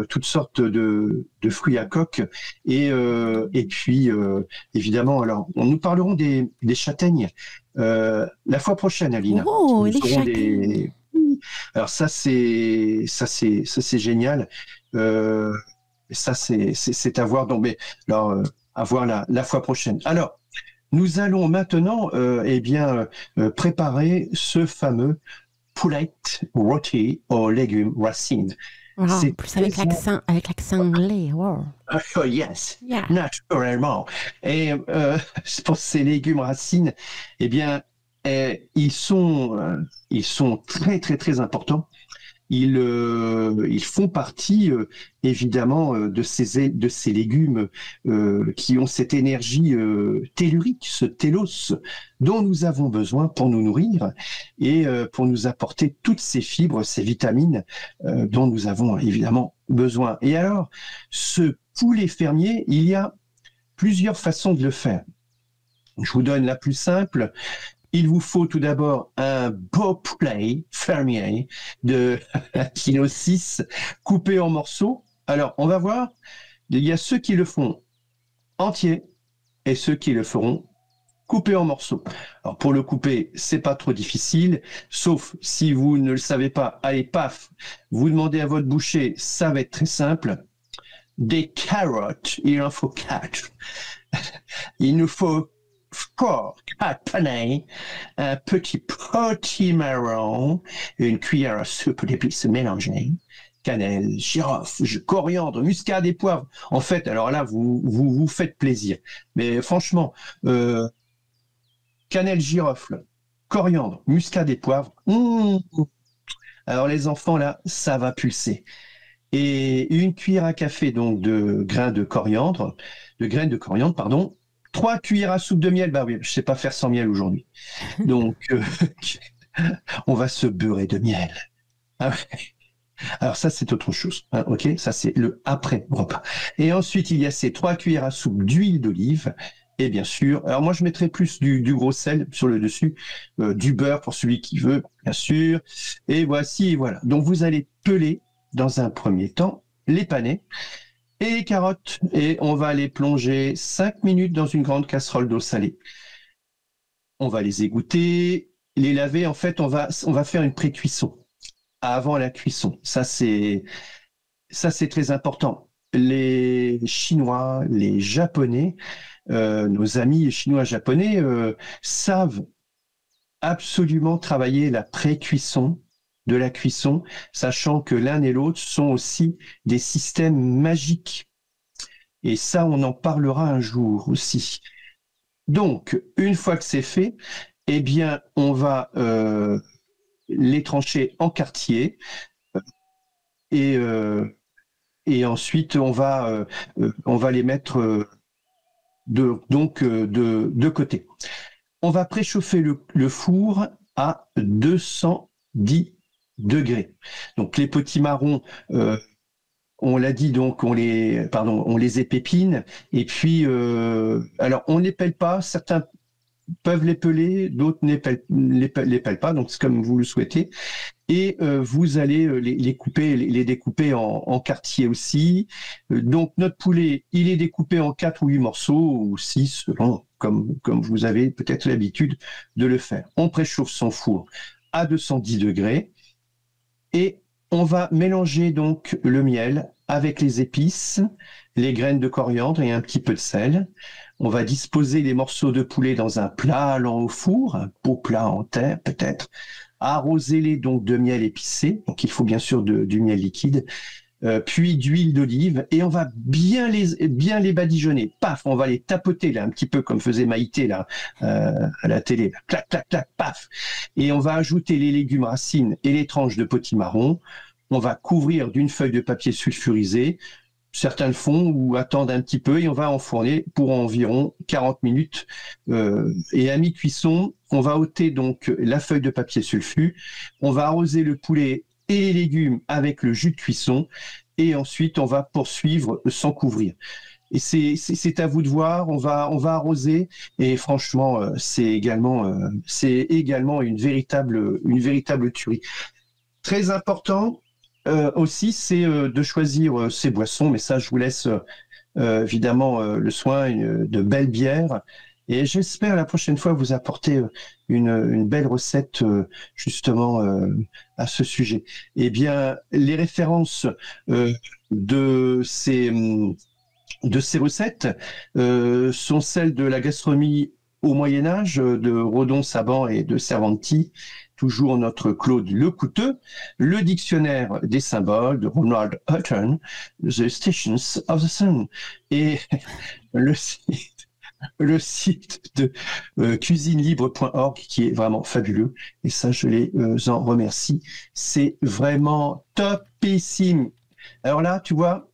toutes sortes de fruits à coque et puis évidemment alors nous parlerons des châtaignes la fois prochaine Alina. Oh les châtaignes. Alors ça c'est génial. Ça c'est à voir donc mais alors à voir la fois prochaine. Alors nous allons maintenant préparer ce fameux poulet rôti aux légumes racines. Wow, c'est plus avec l'accent anglais. Wow. Oh yes, yeah. Naturellement. Et pour ces légumes racines, eh bien, ils sont très très très importants. Ils font partie évidemment de ces légumes qui ont cette énergie tellurique, ce télos dont nous avons besoin pour nous nourrir et pour nous apporter toutes ces fibres, ces vitamines dont nous avons évidemment besoin. Et alors, ce poulet fermier, il y a plusieurs façons de le faire. Je vous donne la plus simple. Il vous faut tout d'abord un beau poulet fermier de 1,6 kg coupé en morceaux. Alors, on va voir, il y a ceux qui le font entier et ceux qui le feront coupé en morceaux. Alors, pour le couper, c'est pas trop difficile, sauf si vous ne le savez pas, allez, paf, vous demandez à votre boucher, ça va être très simple. Des carottes, il en faut 4. Il nous faut 4 panais, un petit potimarron, une cuillère à soupe d'épices mélangées, cannelle, girofle, coriandre, muscade et poivre. En fait, alors là, vous faites plaisir. Mais franchement, cannelle, girofle, coriandre, muscade et poivre. Alors les enfants, là, ça va pulser. Et une cuillère à café donc de graines de coriandre, pardon. 3 cuillères à soupe de miel, bah oui, je sais pas faire sans miel aujourd'hui. Donc, on va se beurrer de miel. Ah ouais. Alors ça, c'est autre chose. Hein, ok, ça c'est le après repas. Et ensuite, il y a ces 3 cuillères à soupe d'huile d'olive. Et bien sûr, alors moi je mettrais plus du gros sel sur le dessus, du beurre pour celui qui veut, bien sûr. Et voilà. Donc vous allez peler dans un premier temps les panais. Et les carottes, et on va les plonger 5 minutes dans une grande casserole d'eau salée. On va les égoutter, les laver. En fait, on va faire une pré-cuisson avant la cuisson. Ça, c'est très important. Les Chinois, les Japonais, nos amis chinois-japonais savent absolument travailler la pré-cuisson de la cuisson, sachant que l'un et l'autre sont aussi des systèmes magiques. Et ça, on en parlera un jour aussi. Donc, une fois que c'est fait, eh bien, on va les trancher en quartiers et ensuite, on va les mettre de côté. On va préchauffer le four à 210 degrés. Donc les potimarrons, on l'a dit, donc on les épépine et puis alors on les pèle pas, certains peuvent les peler, d'autres les pèlent pas, donc c'est comme vous le souhaitez. Et vous allez les découper en quartiers aussi. Donc notre poulet, il est découpé en 4 ou 8 morceaux ou 6 selon comme vous avez peut-être l'habitude de le faire. On préchauffe son four à 210 degrés. Et on va mélanger donc le miel avec les épices, les graines de coriandre et un petit peu de sel. On va disposer les morceaux de poulet dans un plat allant au four, un beau plat en terre peut-être. Arrosez-les donc de miel épicé, donc il faut bien sûr du miel liquide, puis d'huile d'olive, et on va bien les badigeonner. Paf, on va les tapoter là, un petit peu comme faisait Maïté là à la télé. Là. Clac, clac, clac, paf. Et on va ajouter les légumes racines et les tranches de potimarron. On va couvrir d'une feuille de papier sulfurisé. Certains le font ou attendent un petit peu et on va enfourner pour environ 40 minutes. Et à mi-cuisson, on va ôter donc la feuille de papier sulfu. On va arroser le poulet et les légumes avec le jus de cuisson. et ensuite on va poursuivre sans couvrir. Et c'est à vous de voir. On va arroser et franchement, c'est également une véritable tuerie. Très important aussi, c'est de choisir ses boissons. Mais ça, je vous laisse évidemment le soin de belles bières. Et j'espère la prochaine fois vous apporter une belle recette justement à ce sujet. Eh bien, les références de ces recettes sont celles de la gastronomie au Moyen-Âge, de Rodon, Saban et de Cervanti, toujours notre Claude Lecouteux, le dictionnaire des symboles de Ronald Hutton, The Stations of the Sun, et le site de cuisinelibre.org qui est vraiment fabuleux. Et ça, je les en remercie. C'est vraiment topissime. Alors là, tu vois,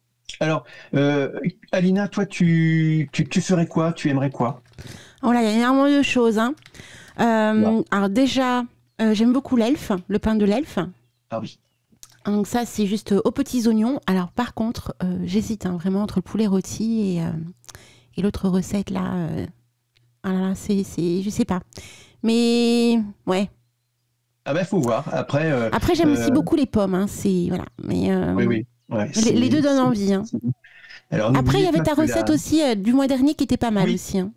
Alina, toi, tu ferais quoi? Tu aimerais quoi? Oh là, il y a énormément de choses. Hein. Alors déjà, j'aime beaucoup l'elfe, le pain de l'elfe. Ah oui. Donc ça, c'est juste aux petits oignons. Alors par contre, j'hésite vraiment entre le poulet rôti et l'autre recette là. Ah là là, je sais pas. Mais ouais. Ah ben, faut voir. Après j'aime aussi beaucoup les pommes. Hein. Voilà. Mais, oui. Ouais, les deux donnent envie. Hein. Alors, après, il y avait ta recette aussi du mois dernier qui était pas mal aussi. Hein.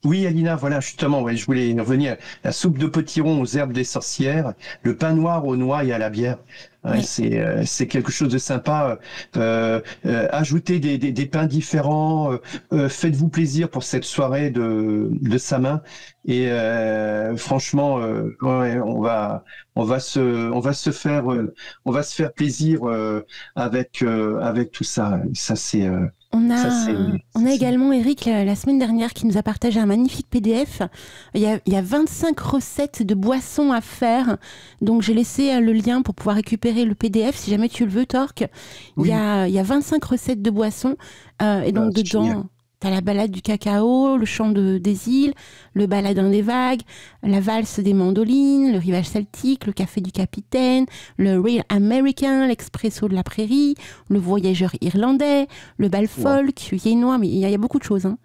Oui, Alina, voilà, justement, je voulais revenir. La soupe de potiron aux herbes des sorcières, le pain noir aux noix et à la bière. Ouais, c'est quelque chose de sympa. Ajoutez des pains différents. Faites-vous plaisir pour cette soirée de sa main. Et franchement, on va se faire plaisir avec tout ça. Ça c'est. On a également Eric la semaine dernière qui nous a partagé un magnifique PDF. Il y a 25 recettes de boissons à faire. Donc j'ai laissé le lien pour pouvoir récupérer le PDF si jamais tu le veux, Torque. Oui. Il y a 25 recettes de boissons. Et donc dedans, tu as la balade du cacao, le chant des îles, le baladin des vagues, la valse des mandolines, le rivage celtique, le café du capitaine, le Real American, l'expresso de la prairie, le voyageur irlandais, le bal folk, viennois, mais il y a beaucoup de choses. Hein.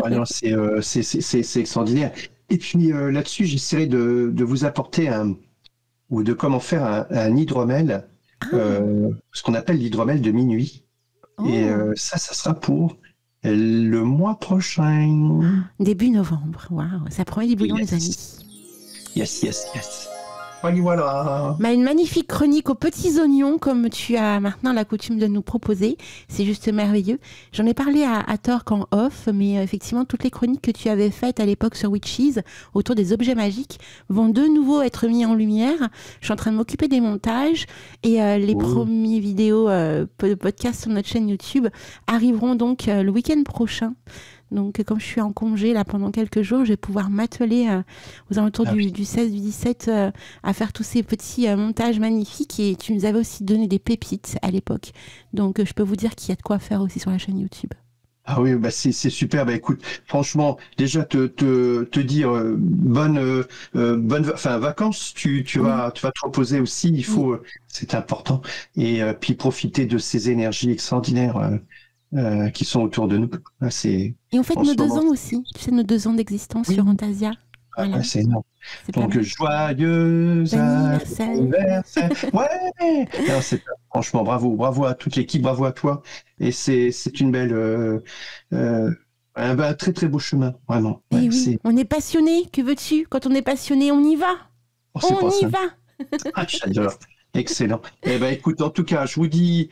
Ah non, c'est extraordinaire. Et puis là-dessus, j'essaierai de vous apporter ou de comment faire un hydromel, ce qu'on appelle l'hydromel de minuit. Oh. Et ça sera pour le mois prochain. Début novembre. Waouh, ça promet du bouillon, les amis. Yes. Voilà. Une magnifique chronique aux petits oignons, comme tu as maintenant la coutume de nous proposer. C'est juste merveilleux. J'en ai parlé à Torque en off, mais effectivement, toutes les chroniques que tu avais faites à l'époque sur Witches, autour des objets magiques, vont de nouveau être mis en lumière. Je suis en train de m'occuper des montages et les premiers vidéos podcasts sur notre chaîne YouTube arriveront donc le week-end prochain. Donc, comme je suis en congé là pendant quelques jours, je vais pouvoir m'atteler aux alentours du 16, du 17 à faire tous ces petits montages magnifiques. Et tu nous avais aussi donné des pépites à l'époque. Donc, je peux vous dire qu'il y a de quoi faire aussi sur la chaîne YouTube. Ah oui, c'est super. Écoute, franchement, déjà te dire bonne vacances. Tu vas te reposer aussi. Il faut, c'est important. Et puis profiter de ces énergies extraordinaires. Qui sont autour de nous. Et on fête nos 2 ans aussi. Tu sais, nos 2 ans d'existence sur Antasia. Voilà. C'est énorme. Donc, joyeux anniversaire. Ouais. Non, franchement, bravo à toute l'équipe, bravo à toi. Et c'est une belle, un très très beau chemin, vraiment. Ouais, oui. On est passionné. Que veux-tu? Quand on est passionné, on y va. On y va. Ah, j'adore. Excellent. Écoute, en tout cas, je vous dis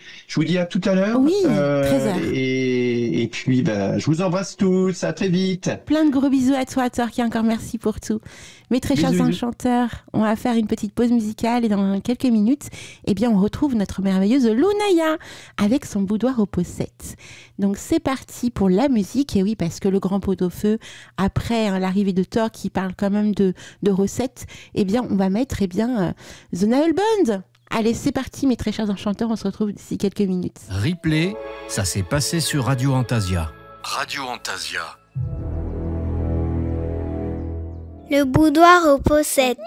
à tout à l'heure. Oui, 13h. Et puis, je vous embrasse tous. À très vite. Plein de gros bisous à toi, Torque, et encore merci pour tout. Mes très chers enchanteurs, on va faire une petite pause musicale et dans quelques minutes, on retrouve notre merveilleuse Lunaya avec son boudoir aux poussettes. Donc, c'est parti pour la musique. Et oui, parce que le grand pot au feu, après l'arrivée de Torque qui parle quand même de recettes, on va mettre The Nail Band. Allez, c'est parti, mes très chers enchanteurs, on se retrouve d'ici quelques minutes. Replay, ça s'est passé sur Radio Antasia. Radio Antasia. Le boudoir aux poussettes.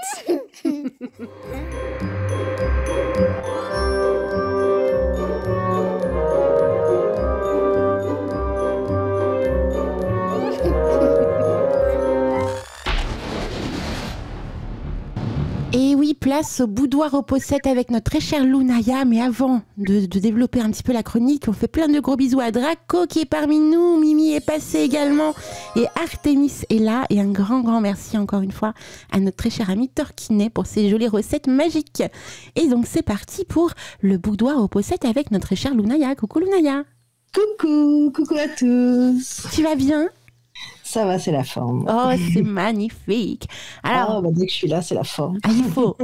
place au boudoir aux pocettes avec notre très chère Lunaya. Mais avant de développer un petit peu la chronique, on fait plein de gros bisous à Draco qui est parmi nous. Mimi est passée également. Et Artemis est là. Et un grand merci encore une fois à notre très cher ami Torquinet pour ses jolies recettes magiques. Et donc c'est parti pour le boudoir aux pocettes avec notre très chère Lunaya. Coucou Lunaya. Coucou à tous. Tu vas bien ? Ça va, c'est la forme. Oh, c'est magnifique. Alors, dès que je suis là, c'est la forme. Il faut.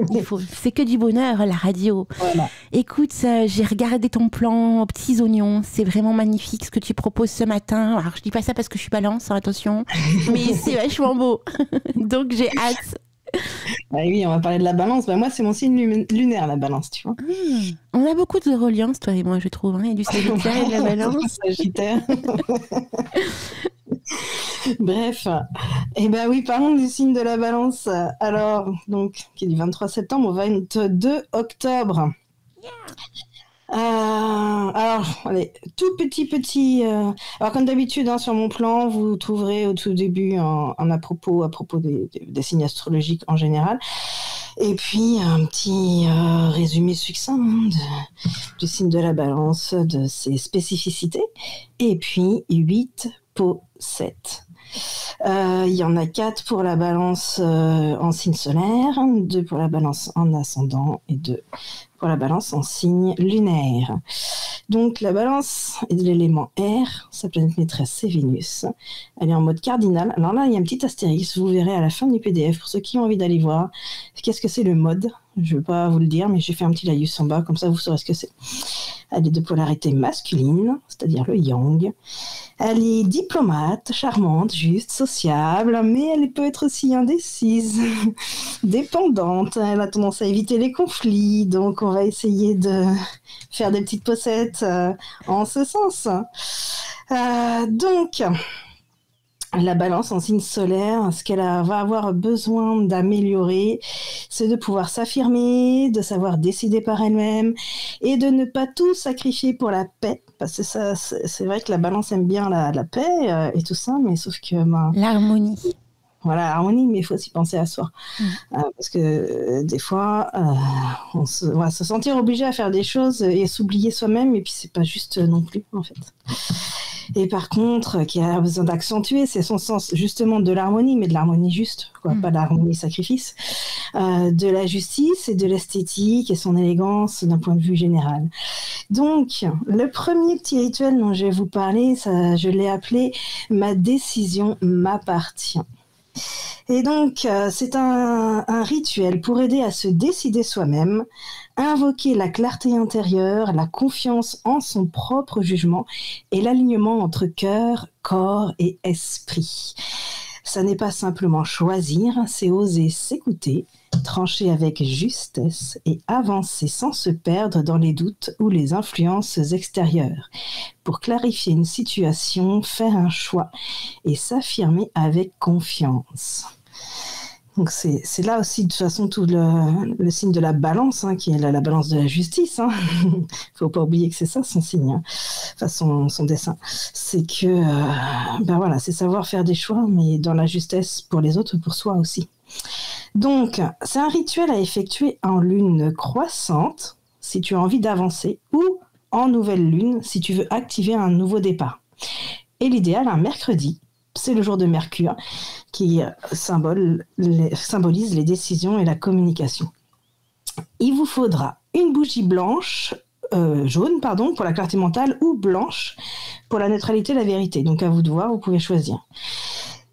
C'est que du bonheur, la radio. Voilà. Écoute, j'ai regardé ton plan aux petits oignons. C'est vraiment magnifique ce que tu proposes ce matin. Alors, je dis pas ça parce que je suis balance, hein, attention. Mais c'est vachement beau. Donc, j'ai hâte. Ah oui, on va parler de la balance. Moi, c'est mon signe lunaire, la balance, tu vois. On a beaucoup de reliance, toi et moi, je trouve. Il y a du Sagittaire et de la balance. Sagittaire. Bref, oui, parlons du signe de la balance. Alors, donc, qui est du 23 septembre au 22 octobre. Alors, allez, tout petit. Alors, comme d'habitude, sur mon plan, vous trouverez au tout début un à propos des signes astrologiques en général. Et puis, un petit résumé succinct du signe de la balance, de ses spécificités. Et puis, 8 pocettes. Il y en a 4 pour la balance en signe solaire, 2 pour la balance en ascendant et 2 pour la balance en signe lunaire. Donc la balance est de l'élément air, sa planète maîtresse c'est Vénus. Elle est en mode cardinal. Alors là il y a un petit astérix, vous verrez à la fin du PDF pour ceux qui ont envie d'aller voir qu'est-ce que c'est le mode. Je ne vais pas vous le dire, mais j'ai fait un petit laïus en bas, comme ça vous saurez ce que c'est. Elle est de polarité masculine, c'est-à-dire le yang. Elle est diplomate, charmante, juste, sociable, mais elle peut être aussi indécise, dépendante. Elle a tendance à éviter les conflits, donc on va essayer de faire des petites pocettes en ce sens. Donc, la balance en signe solaire, ce qu'elle va avoir besoin d'améliorer, c'est de pouvoir s'affirmer, de savoir décider par elle-même et de ne pas tout sacrifier pour la paix. Parce que ça, c'est vrai que la balance aime bien la paix et tout ça, mais sauf que... l'harmonie. Voilà, l'harmonie, mais il faut aussi penser à soi. Parce que des fois, on va se sentir obligé à faire des choses et s'oublier soi-même, et puis c'est pas juste non plus, en fait. Et par contre, qui a besoin d'accentuer, c'est son sens justement de l'harmonie, mais de l'harmonie juste, quoi, pas l'harmonie sacrifice, de la justice et de l'esthétique et son élégance d'un point de vue général. Donc, le premier petit rituel dont je vais vous parler, ça, je l'ai appelé « Ma décision m'appartient ». Et donc, c'est un rituel pour aider à se décider soi-même, invoquer la clarté intérieure, la confiance en son propre jugement et l'alignement entre cœur, corps et esprit. Ça n'est pas simplement choisir, c'est oser s'écouter, trancher avec justesse et avancer sans se perdre dans les doutes ou les influences extérieures. Pour clarifier une situation, faire un choix et s'affirmer avec confiance. Donc c'est là aussi de toute façon tout le signe de la balance, qui est la balance de la justice. Faut pas oublier que c'est ça son signe, enfin son dessin. C'est que voilà, c'est savoir faire des choix, mais dans la justesse pour les autres, pour soi aussi. Donc c'est un rituel à effectuer en lune croissante si tu as envie d'avancer, ou en nouvelle lune si tu veux activer un nouveau départ. Et l'idéal, un mercredi. C'est le jour de Mercure qui symbolise les décisions et la communication. Il vous faudra une bougie jaune pour la clarté mentale, ou blanche pour la neutralité et la vérité. Donc à vous de voir, vous pouvez choisir.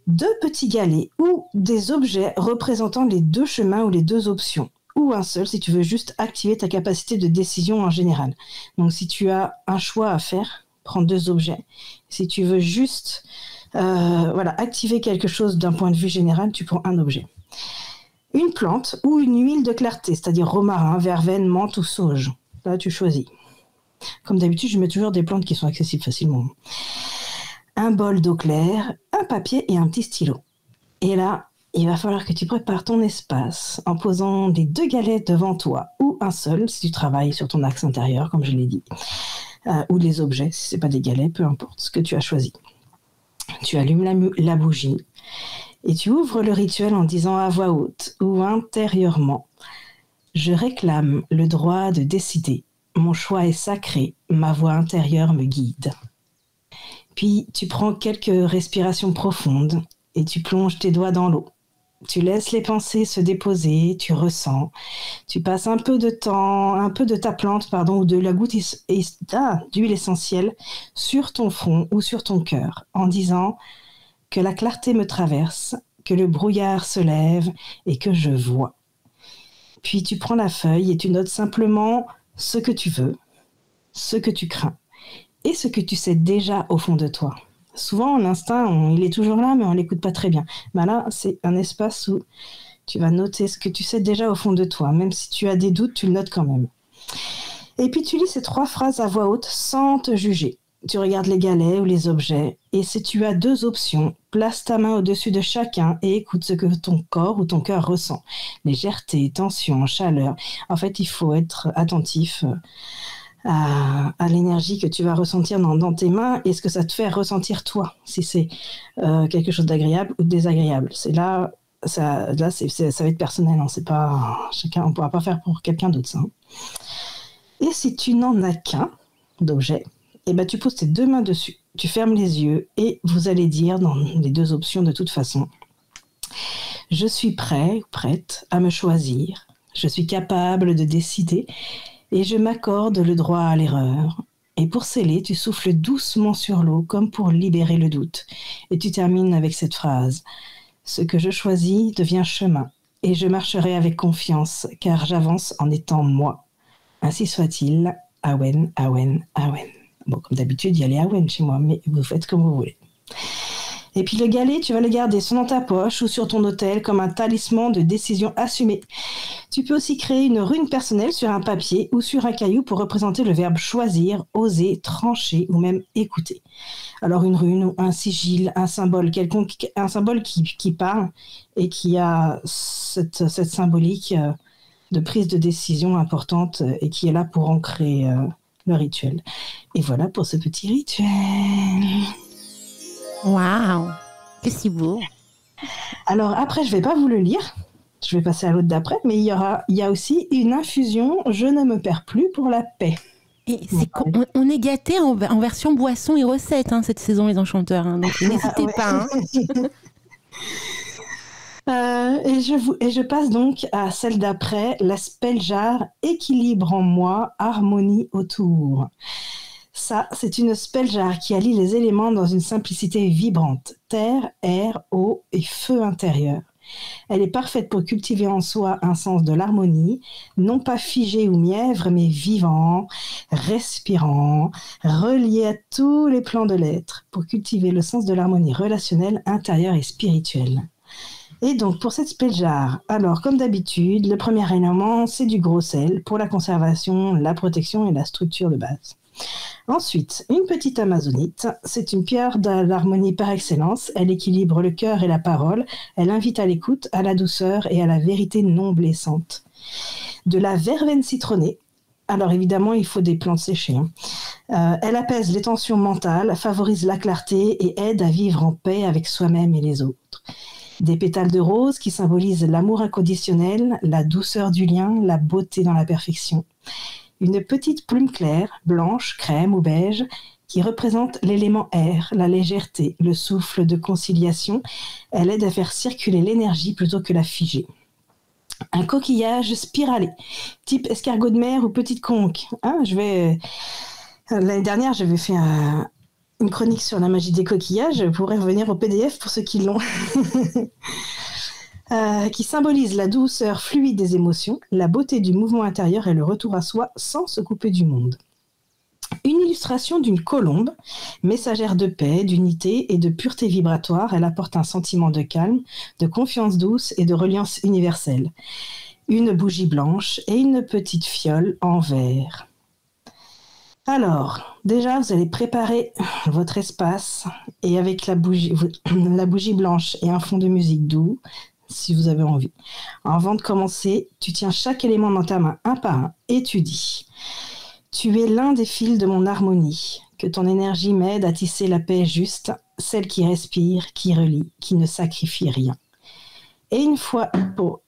2 petits galets ou des objets représentant les 2 chemins ou les 2 options. Ou un seul si tu veux juste activer ta capacité de décision en général. Donc si tu as un choix à faire, prends 2 objets. Si tu veux juste... activer quelque chose d'un point de vue général, tu prends un objet. Une plante ou une huile de clarté, c'est-à-dire romarin, verveine, menthe ou sauge. Là, tu choisis. Comme d'habitude, je mets toujours des plantes qui sont accessibles facilement. Un bol d'eau claire, un papier et un petit stylo. Et là, il va falloir que tu prépares ton espace en posant les 2 galets devant toi, ou un seul si tu travailles sur ton axe intérieur, comme je l'ai dit, ou les objets, si ce n'est pas des galets, peu importe ce que tu as choisi. Tu allumes la bougie et tu ouvres le rituel en disant à voix haute ou intérieurement Je réclame le droit de décider. Mon choix est sacré, ma voix intérieure me guide. Puis tu prends quelques respirations profondes et tu plonges tes doigts dans l'eau. Tu laisses les pensées se déposer, tu ressens. Tu passes un peu de ta plante, ou de la goutte d'huile essentielle sur ton front ou sur ton cœur, en disant que la clarté me traverse, que le brouillard se lève et que je vois. Puis tu prends la feuille et tu notes simplement ce que tu veux, ce que tu crains et ce que tu sais déjà au fond de toi. Souvent, l'instinct, il est toujours là, mais on ne l'écoute pas très bien. Ben là, c'est un espace où tu vas noter ce que tu sais déjà au fond de toi. Même si tu as des doutes, tu le notes quand même. Et puis, tu lis ces 3 phrases à voix haute sans te juger. Tu regardes les galets ou les objets. Et si tu as 2 options, place ta main au-dessus de chacun et écoute ce que ton corps ou ton cœur ressent. Légèreté, tension, chaleur. En fait, il faut être attentif à l'énergie que tu vas ressentir dans tes mains et ce que ça te fait ressentir toi, si c'est quelque chose d'agréable ou de désagréable. Ça va être personnel, hein, c'est pas chacun, on pourra pas faire pour quelqu'un d'autre ça. Hein. Et si tu n'en as qu'un d'objet, tu poses tes 2 mains dessus, tu fermes les yeux et vous allez dire dans les 2 options de toute façon: je suis prêt ou prête à me choisir, je suis capable de décider et je m'accorde le droit à l'erreur. Et pour sceller, tu souffles doucement sur l'eau comme pour libérer le doute. Et tu termines avec cette phrase: ce que je choisis devient chemin et je marcherai avec confiance car j'avance en étant moi. Ainsi soit-il. Awen, Awen, Awen. Bon, comme d'habitude, il y a les Awen chez moi, mais vous faites comme vous voulez. Et puis le galet, tu vas le garder soit dans ta poche ou sur ton autel comme un talisman de décision assumée. Tu peux aussi créer une rune personnelle sur un papier ou sur un caillou pour représenter le verbe choisir, oser, trancher ou même écouter. Alors une rune ou un sigil, un symbole quelconque, un symbole qui parle et qui a cette symbolique de prise de décision importante et qui est là pour ancrer le rituel. Et voilà pour ce petit rituel. Waouh, que si beau. Alors après, je vais pas vous le lire. Je vais passer à l'autre d'après, mais il y a aussi une infusion « Je ne me perds plus pour la paix ». Et on est gâtés en version boisson et recettes cette saison, les enchanteurs. Hein, donc n'hésitez pas. Et je passe donc à celle d'après, la spell jar « Équilibre en moi, harmonie autour ». Ça, c'est une spell jar qui allie les éléments dans une simplicité vibrante. Terre, air, eau et feu intérieur. Elle est parfaite pour cultiver en soi un sens de l'harmonie, non pas figé ou mièvre, mais vivant, respirant, relié à tous les plans de l'être, pour cultiver le sens de l'harmonie relationnelle, intérieure et spirituelle. Et donc, pour cette spell jar, alors, comme d'habitude, le premier élément, c'est du gros sel pour la conservation, la protection et la structure de base. Ensuite, une petite amazonite, c'est une pierre de l'harmonie par excellence, elle équilibre le cœur et la parole, elle invite à l'écoute, à la douceur et à la vérité non blessante. De la verveine citronnée, alors évidemment il faut des plantes séchées, elle apaise les tensions mentales, favorise la clarté et aide à vivre en paix avec soi-même et les autres. Des pétales de rose qui symbolisent l'amour inconditionnel, la douceur du lien, la beauté dans la perfection. Une petite plume claire, blanche, crème ou beige, qui représente l'élément air, la légèreté, le souffle de conciliation. Elle aide à faire circuler l'énergie plutôt que la figer. Un coquillage spiralé, type escargot de mer ou petite conque. L'année dernière, j'avais fait une chronique sur la magie des coquillages. Je pourrais revenir au PDF pour ceux qui l'ont. Qui symbolise la douceur fluide des émotions, la beauté du mouvement intérieur et le retour à soi sans se couper du monde. Une illustration d'une colombe, messagère de paix, d'unité et de pureté vibratoire, elle apporte un sentiment de calme, de confiance douce et de reliance universelle. Une bougie blanche et une petite fiole en verre. Alors, déjà, vous allez préparer votre espace et avec la bougie blanche et un fond de musique doux, si vous avez envie. Avant de commencer, tu tiens chaque élément dans ta main, un par un, et tu dis « Tu es l'un des fils de mon harmonie, que ton énergie m'aide à tisser la paix juste, celle qui respire, qui relie, qui ne sacrifie rien. » Et une fois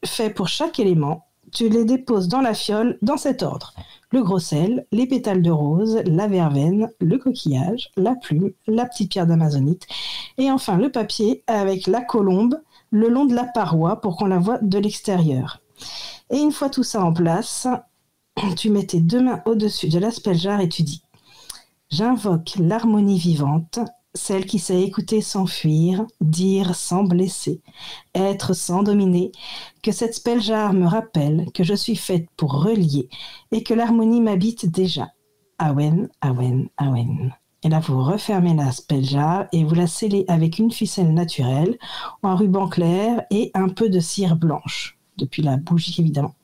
fait pour chaque élément, tu les déposes dans la fiole dans cet ordre. Le gros sel, les pétales de rose, la verveine, le coquillage, la plume, la petite pierre d'amazonite et enfin le papier avec la colombe le long de la paroi pour qu'on la voie de l'extérieur. Et une fois tout ça en place, tu mets tes 2 mains au-dessus de l'aspergare et tu dis « J'invoque l'harmonie vivante, celle qui sait écouter sans fuir, dire sans blesser, être sans dominer, que cette speljar me rappelle que je suis faite pour relier et que l'harmonie m'habite déjà. Awen, awen, awen. » Et là, vous refermez la speljar et vous la scellez avec une ficelle naturelle, un ruban clair et un peu de cire blanche, depuis la bougie évidemment,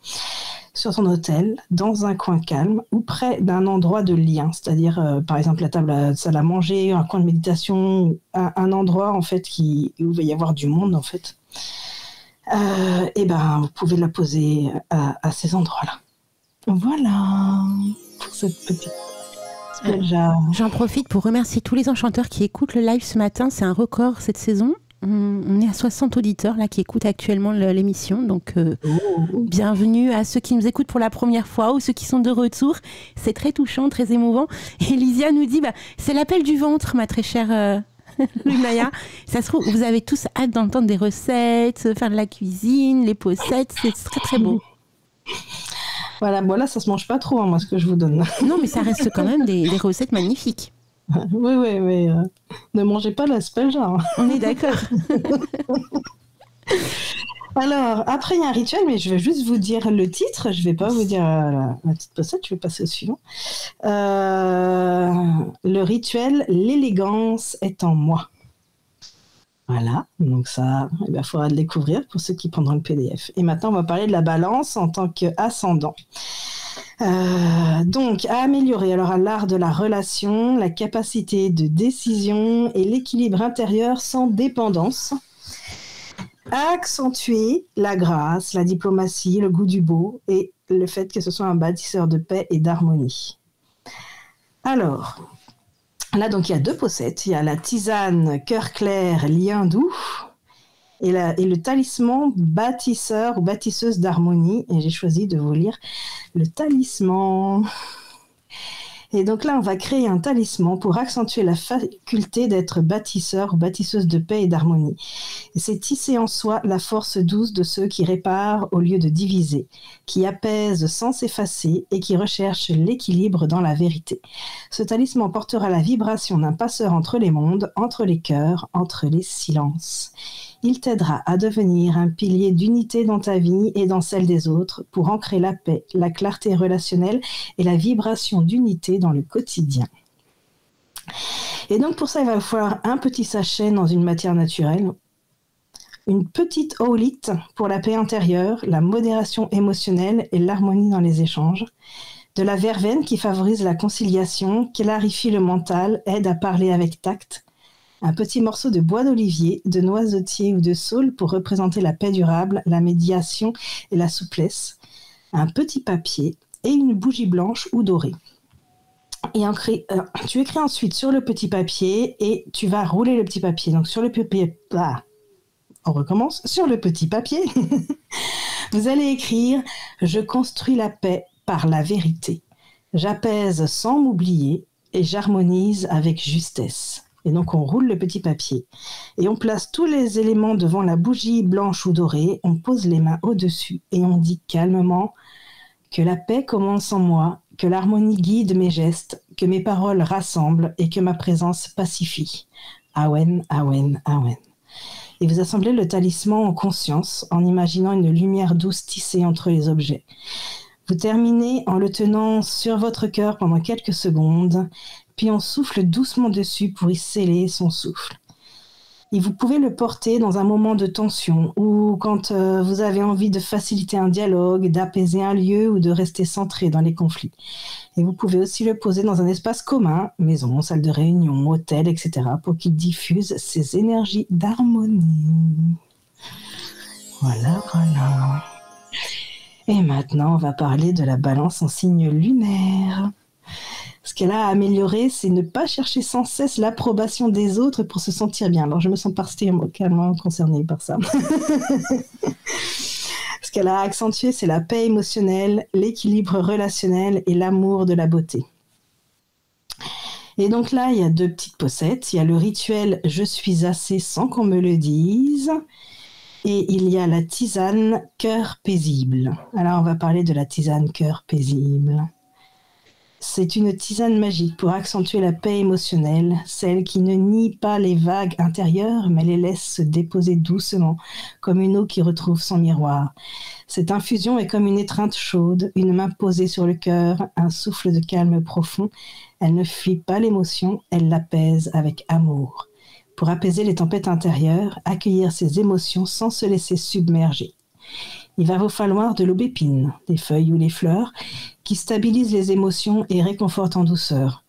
sur ton autel, dans un coin calme ou près d'un endroit de lien, c'est-à-dire par exemple la table à salle à manger, un coin de méditation, un endroit en fait où il va y avoir du monde en fait. Et ben vous pouvez la poser à ces endroits-là. Voilà pour cette petite speljar. J'en profite pour remercier tous les enchanteurs qui écoutent le live ce matin. C'est un record cette saison. On est à 60 auditeurs là qui écoutent actuellement l'émission, donc bienvenue à ceux qui nous écoutent pour la première fois ou ceux qui sont de retour. C'est très touchant, très émouvant. Et Lysia nous dit c'est l'appel du ventre, ma très chère Lunaya. Ça se trouve, vous avez tous hâte d'entendre des recettes, faire de la cuisine, les pocettes, c'est très très beau. Voilà, bon là ça se mange pas trop, moi ce que je vous donne. Non, mais ça reste quand même des recettes magnifiques. Oui, mais ne mangez pas la speljar. On est d'accord. Alors, après, il y a un rituel, mais je vais juste vous dire le titre. Je ne vais pas vous dire la petite pochette, je vais passer au suivant. Le rituel, l'élégance est en moi. Voilà, donc ça, il faudra le découvrir pour ceux qui prendront le PDF. Et maintenant, on va parler de la balance en tant qu'ascendant. Donc, à améliorer alors à l'art de la relation, la capacité de décision et l'équilibre intérieur sans dépendance. À accentuer la grâce, la diplomatie, le goût du beau et le fait que ce soit un bâtisseur de paix et d'harmonie. Alors, là, donc, il y a 2 pocettes. Il y a la tisane cœur clair, lien doux. Et le talisman bâtisseur ou bâtisseuse d'harmonie. Et j'ai choisi de vous lire le talisman. Et donc là, on va créer un talisman pour accentuer la faculté d'être bâtisseur ou bâtisseuse de paix et d'harmonie. Et c'est tisser en soi la force douce de ceux qui réparent au lieu de diviser, qui apaisent sans s'effacer et qui recherchent l'équilibre dans la vérité. Ce talisman portera la vibration d'un passeur entre les mondes, entre les cœurs, entre les silences. Il t'aidera à devenir un pilier d'unité dans ta vie et dans celle des autres pour ancrer la paix, la clarté relationnelle et la vibration d'unité dans le quotidien. Et donc pour ça, il va falloir un petit sachet dans une matière naturelle, une petite aulite pour la paix intérieure, la modération émotionnelle et l'harmonie dans les échanges, de la verveine qui favorise la conciliation, clarifie le mental, aide à parler avec tact, un petit morceau de bois d'olivier, de noisetier ou de saule pour représenter la paix durable, la médiation et la souplesse, un petit papier et une bougie blanche ou dorée. Et tu écris ensuite sur le petit papier et tu vas rouler le petit papier. Donc sur le papier, on recommence. Sur le petit papier, vous allez écrire « Je construis la paix par la vérité. J'apaise sans m'oublier et j'harmonise avec justesse. » Et donc, on roule le petit papier et on place tous les éléments devant la bougie blanche ou dorée. On pose les mains au-dessus et on dit calmement que la paix commence en moi, que l'harmonie guide mes gestes, que mes paroles rassemblent et que ma présence pacifie. Awen, awen, awen. Et vous assemblez le talisman en conscience, en imaginant une lumière douce tissée entre les objets. Vous terminez en le tenant sur votre cœur pendant quelques secondes, puis on souffle doucement dessus pour y sceller son souffle. Et vous pouvez le porter dans un moment de tension ou quand vous avez envie de faciliter un dialogue, d'apaiser un lieu ou de rester centré dans les conflits. Et vous pouvez aussi le poser dans un espace commun, maison, salle de réunion, hôtel, etc., pour qu'il diffuse ses énergies d'harmonie. Voilà. Et maintenant, on va parler de la balance en signe lunaire. Ce qu'elle a à améliorer, c'est ne pas chercher sans cesse l'approbation des autres pour se sentir bien. Alors, je me sens particulièrement concernée par ça. Ce qu'elle a accentué, c'est la paix émotionnelle, l'équilibre relationnel et l'amour de la beauté. Et donc là, il y a 2 petites poussettes. Il y a le rituel « Je suis assez sans qu'on me le dise » et il y a la tisane « Cœur paisible ». Alors, on va parler de la tisane « Cœur paisible ». C'est une tisane magique pour accentuer la paix émotionnelle, celle qui ne nie pas les vagues intérieures, mais les laisse se déposer doucement, comme une eau qui retrouve son miroir. Cette infusion est comme une étreinte chaude, une main posée sur le cœur, un souffle de calme profond. Elle ne fuit pas l'émotion, elle l'apaise avec amour. Pour apaiser les tempêtes intérieures, accueillir ses émotions sans se laisser submerger. Il va vous falloir de l'aubépine, des feuilles ou des fleurs, qui stabilisent les émotions et réconfortent en douceur.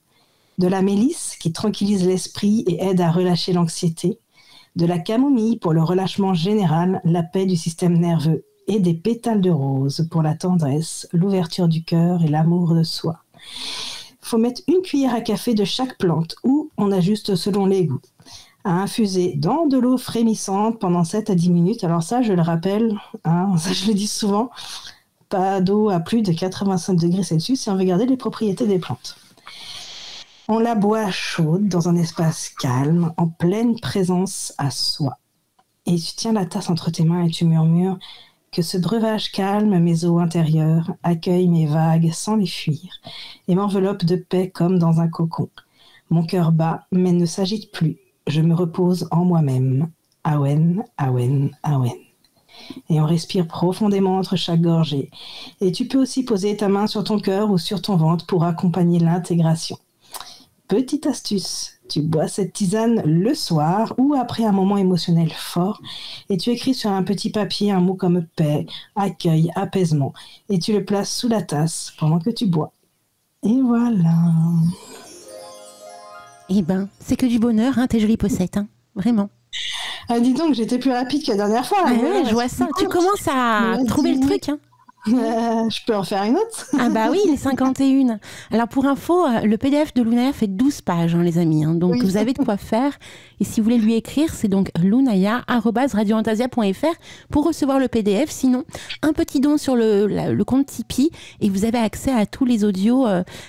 De la mélisse, qui tranquillise l'esprit et aide à relâcher l'anxiété. De la camomille pour le relâchement général, la paix du système nerveux. Et des pétales de rose pour la tendresse, l'ouverture du cœur et l'amour de soi. Il faut mettre 1 cuillère à café de chaque plante ou on ajuste selon les goûts. À infuser dans de l'eau frémissante pendant 7 à 10 minutes. Alors ça, je le rappelle, ça je le dis souvent, pas d'eau à plus de 85 degrés Celsius si on veut garder les propriétés des plantes. On la boit chaude dans un espace calme, en pleine présence à soi. Et tu tiens la tasse entre tes mains et tu murmures que ce breuvage calme mes eaux intérieures, accueille mes vagues sans les fuir et m'enveloppe de paix comme dans un cocon. Mon cœur bat mais ne s'agite plus. Je me repose en moi-même. Awen, Awen, Awen. Et on respire profondément entre chaque gorgée. Et tu peux aussi poser ta main sur ton cœur ou sur ton ventre pour accompagner l'intégration. Petite astuce, tu bois cette tisane le soir ou après un moment émotionnel fort et tu écris sur un petit papier un mot comme paix, accueil, apaisement et tu le places sous la tasse pendant que tu bois. Et voilà. Eh ben, c'est que du bonheur, tes jolies poussettes, vraiment. Ah, dis donc, j'étais plus rapide que la dernière fois. Ouais, je vois ça. Tu commences à trouver le truc. Je peux en faire une autre. Ah bah oui, les 51. Alors pour info, le PDF de Lunaya fait 12 pages, les amis. Donc oui. Vous avez de quoi faire. Et si vous voulez lui écrire, c'est donc lunaya@radioantasia.fr pour recevoir le PDF. Sinon, un petit don sur le compte Tipeee et vous avez accès à tous les audios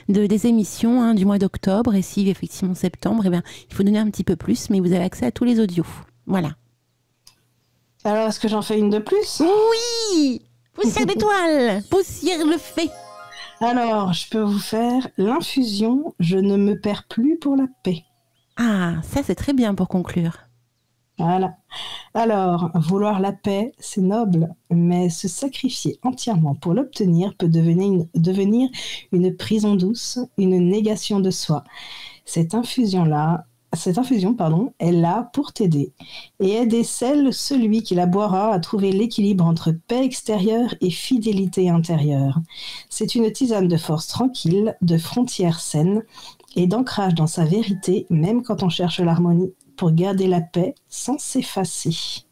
des émissions du mois d'octobre. Et si effectivement septembre, eh bien, il faut donner un petit peu plus, mais vous avez accès à tous les audios. Voilà. Alors, est-ce que j'en fais une de plus ? Oui ! Poussière d'étoile, poussière le fait. Alors, je peux vous faire l'infusion « Je ne me perds plus pour la paix ». Ah, ça c'est très bien pour conclure. Voilà. Alors, vouloir la paix, c'est noble, mais se sacrifier entièrement pour l'obtenir peut devenir une prison douce, une négation de soi. Cette infusion, est là pour t'aider et aider celui qui la boira à trouver l'équilibre entre paix extérieure et fidélité intérieure. C'est une tisane de force tranquille, de frontières saines et d'ancrage dans sa vérité, même quand on cherche l'harmonie, pour garder la paix sans s'effacer.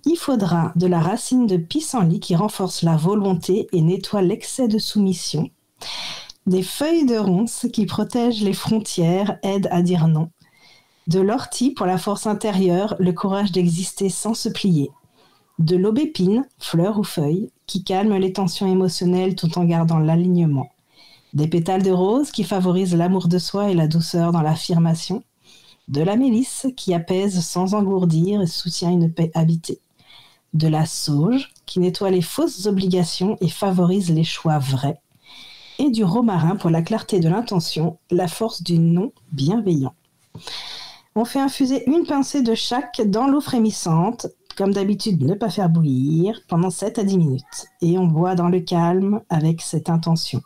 Il faudra de la racine de pissenlit qui renforce la volonté et nettoie l'excès de soumission, des feuilles de ronces qui protègent les frontières, aident à dire non, de l'ortie pour la force intérieure, le courage d'exister sans se plier. De l'aubépine, fleur ou feuille, qui calme les tensions émotionnelles tout en gardant l'alignement. Des pétales de rose qui favorisent l'amour de soi et la douceur dans l'affirmation. De la mélisse qui apaise sans engourdir et soutient une paix habitée. De la sauge qui nettoie les fausses obligations et favorise les choix vrais. Et du romarin pour la clarté de l'intention, la force du non bienveillant. On fait infuser une pincée de chaque dans l'eau frémissante, comme d'habitude ne pas faire bouillir, pendant 7 à 10 minutes. Et on boit dans le calme avec cette intention.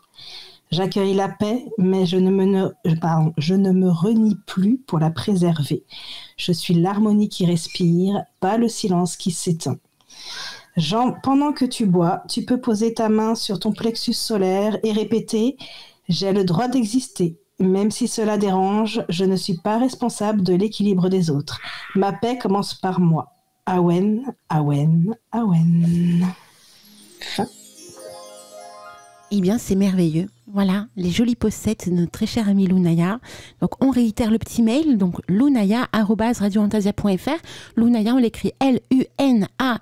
J'accueille la paix, mais je ne me renie plus pour la préserver. Je suis l'harmonie qui respire, pas le silence qui s'éteint. Pendant que tu bois, tu peux poser ta main sur ton plexus solaire et répéter « J'ai le droit d'exister ». Même si cela dérange, je ne suis pas responsable de l'équilibre des autres. Ma paix commence par moi. Awen, Awen, Awen. Fin. Eh bien, c'est merveilleux. Voilà, les jolies post-it de notre très chère amie Lounaya. Donc, on réitère le petit mail, donc lounaya@radioantasia.fr. Lounaya, on l'écrit LUNAYA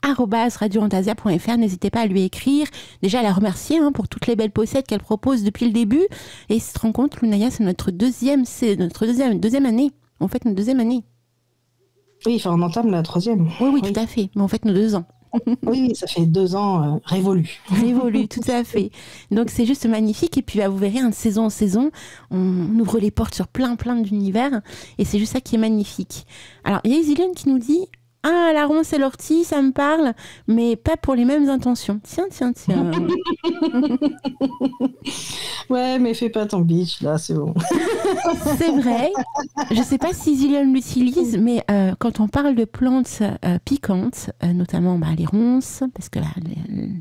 @radioantasia.fr. N'hésitez pas à lui écrire. Déjà, à la remercier pour toutes les belles post-it qu'elle propose depuis le début. Et se rend compte, Lounaya, c'est notre deuxième année. On fête notre deuxième année. Oui, enfin, on entame la troisième. Oui, tout à fait. Mais on fête nos 2 ans. Oui, ça fait 2 ans révolus. Révolus, tout à fait. Donc c'est juste magnifique. Et puis vous verrez, de saison en saison, on ouvre les portes sur plein d'univers. Et c'est juste ça qui est magnifique. Alors, il y a Isiliane qui nous dit: ah, la ronce et l'ortie, ça me parle, mais pas pour les mêmes intentions. Tiens. Ouais, mais fais pas ton bitch, là, c'est bon. C'est vrai. Je sais pas si Isiliane l'utilise, mais quand on parle de plantes piquantes, notamment les ronces, parce que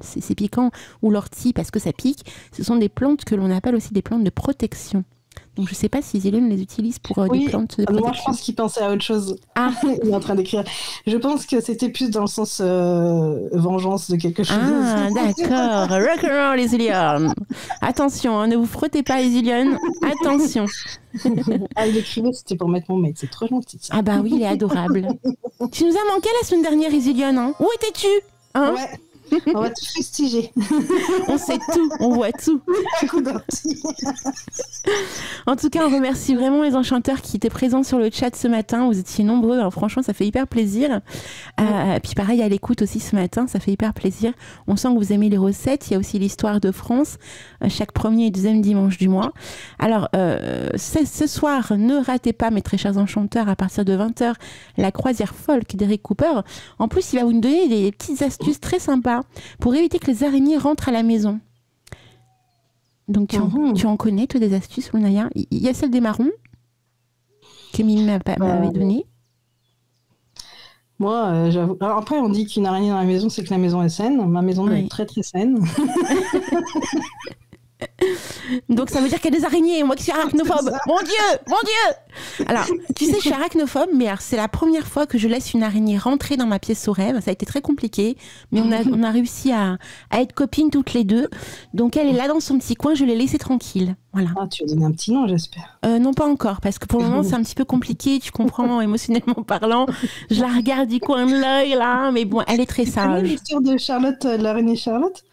c'est piquant, ou l'ortie, parce que ça pique, ce sont des plantes que l'on appelle aussi des plantes de protection. Donc je ne sais pas si Isiliane les utilise pour des plantes de protection. Moi, je pense qu'il pensait à autre chose. Ah, il est en train d'écrire. Je pense que c'était plus dans le sens vengeance de quelque chose. Ah, d'accord. Rock'n'roll, Isiliane. Attention, ne vous frottez pas, Isiliane. Attention. Il écrivait, c'était pour mettre mon mail. C'est trop gentil. Ah bah oui, il est adorable. Tu nous as manqué la semaine dernière, Isiliane. Où étais-tu Ouais. On va te fustiger. On sait tout, on voit tout. Un coup d'ortie. En tout cas, on remercie vraiment les enchanteurs qui étaient présents sur le chat ce matin. Vous étiez nombreux, franchement, ça fait hyper plaisir. Puis pareil, à l'écoute aussi ce matin, ça fait hyper plaisir. On sent que vous aimez les recettes. Il y a aussi l'histoire de France, chaque premier et deuxième dimanche du mois. Alors, ce soir, ne ratez pas, mes très chers enchanteurs, à partir de 20h, la croisière folk d'Eric Cooper. En plus, il va vous donner des petites astuces très sympas pour éviter que les araignées rentrent à la maison. Donc tu en connais, toi, des astuces, Lounaya? Il y a celle des marrons que Mimi m'avait donnée. Moi, j'avoue. Alors après, on dit qu'une araignée dans la maison, c'est que la maison est saine. Ma maison est très très saine. Donc ça veut dire qu'il y a des araignées, moi qui suis arachnophobe. Mon Dieu. Alors, tu sais, je suis arachnophobe, mais c'est la première fois que je laisse une araignée rentrer dans ma pièce au rêve. Ça a été très compliqué, mais on a réussi à être copines toutes les deux. Donc elle est là dans son petit coin, je l'ai laissée tranquille. Voilà. Ah, tu as donné un petit nom, j'espère. Non, pas encore, parce que pour le moment c'est un petit peu compliqué, tu comprends, émotionnellement parlant. Je la regarde du coin de l'œil là, mais bon, elle est très sage. Tu connais l'histoire de Charlotte, l'araignée Charlotte?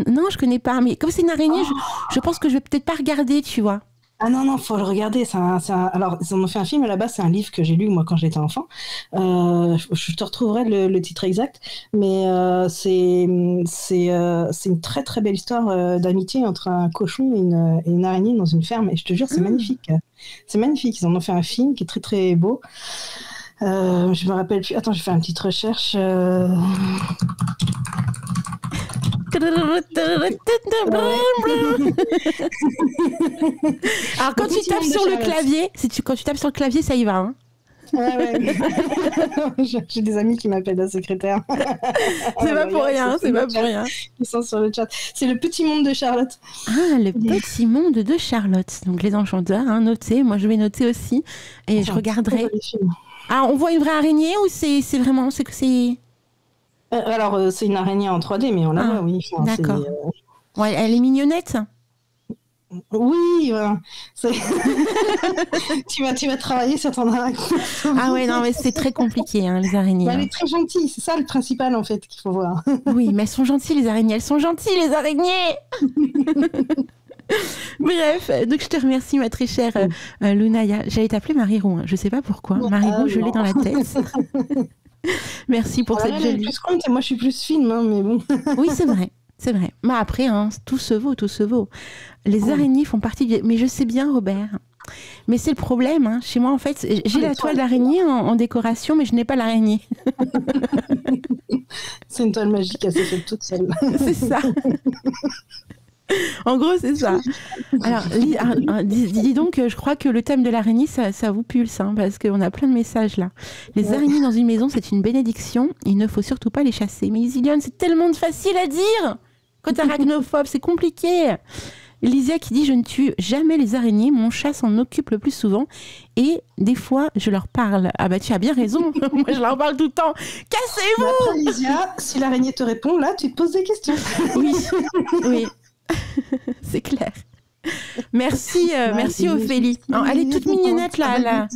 Non, je connais pas, mais comme c'est une araignée, je pense que je vais peut-être pas regarder, tu vois. Ah non, faut le regarder. Alors, ils en ont fait un film, à la base, c'est un livre que j'ai lu, moi, quand j'étais enfant. Je te retrouverai le titre exact, mais c'est une très, très belle histoire d'amitié entre un cochon et une araignée dans une ferme, et je te jure, c'est magnifique. C'est magnifique, ils en ont fait un film qui est très, très beau. Je me rappelle plus. Attends, je vais faire une petite recherche. Alors quand tu tapes sur le clavier, quand tu tapes sur le clavier, ça y va. Hein. Ouais. J'ai des amis qui m'appellent la secrétaire. C'est pas pour rien, c'est pas pour rien. Ils sont sur le chat. C'est le petit monde de Charlotte. Ah, le petit monde de Charlotte. Donc les enchanteurs, notez. Moi je vais noter aussi et je regarderai. Ah, on voit une vraie araignée ou c'est vraiment alors, c'est une araignée en 3D, mais on la voit, oui. Enfin, d'accord. Ouais, elle est mignonnette. Oui, voilà. tu vas travailler sur ton araignée. Ah ouais, non, mais c'est très compliqué, les araignées. Elle est très gentille, c'est ça le principal, en fait, qu'il faut voir. Oui, mais elles sont gentilles, les araignées. Elles sont gentilles, les araignées. Bref, donc je te remercie, ma très chère Lounaya. J'allais t'appeler Marie-Roux, je sais pas pourquoi. Marie-Roux, je l'ai dans la tête. Merci pour cette jolie. Elle est plus compte et moi je suis plus fine, mais bon. Oui, c'est vrai. Mais après, tout se vaut. Les araignées font partie du... Mais je sais bien, Robert. Mais c'est le problème. Chez moi, en fait, j'ai la toile d'araignée en décoration, mais je n'ai pas l'araignée. C'est une toile magique, elle s'est faite toute seule. C'est ça. En gros, c'est ça. Alors, dis donc, je crois que le thème de l'araignée, ça vous pulse, parce qu'on a plein de messages là. Les araignées dans une maison, c'est une bénédiction. Il ne faut surtout pas les chasser. Mais Isiliane, c'est tellement facile à dire. Quand t'es arachnophobe, c'est compliqué. Lysia qui dit: je ne tue jamais les araignées, mon chat s'en occupe le plus souvent et des fois je leur parle. Ah bah tu as bien raison, moi je leur parle tout le temps. Cassez-vous. Après, Lysia, si l'araignée te répond, là tu te poses des questions. Oui. C'est clair. Merci Ophélie. Non, elle est toute mignonnette là.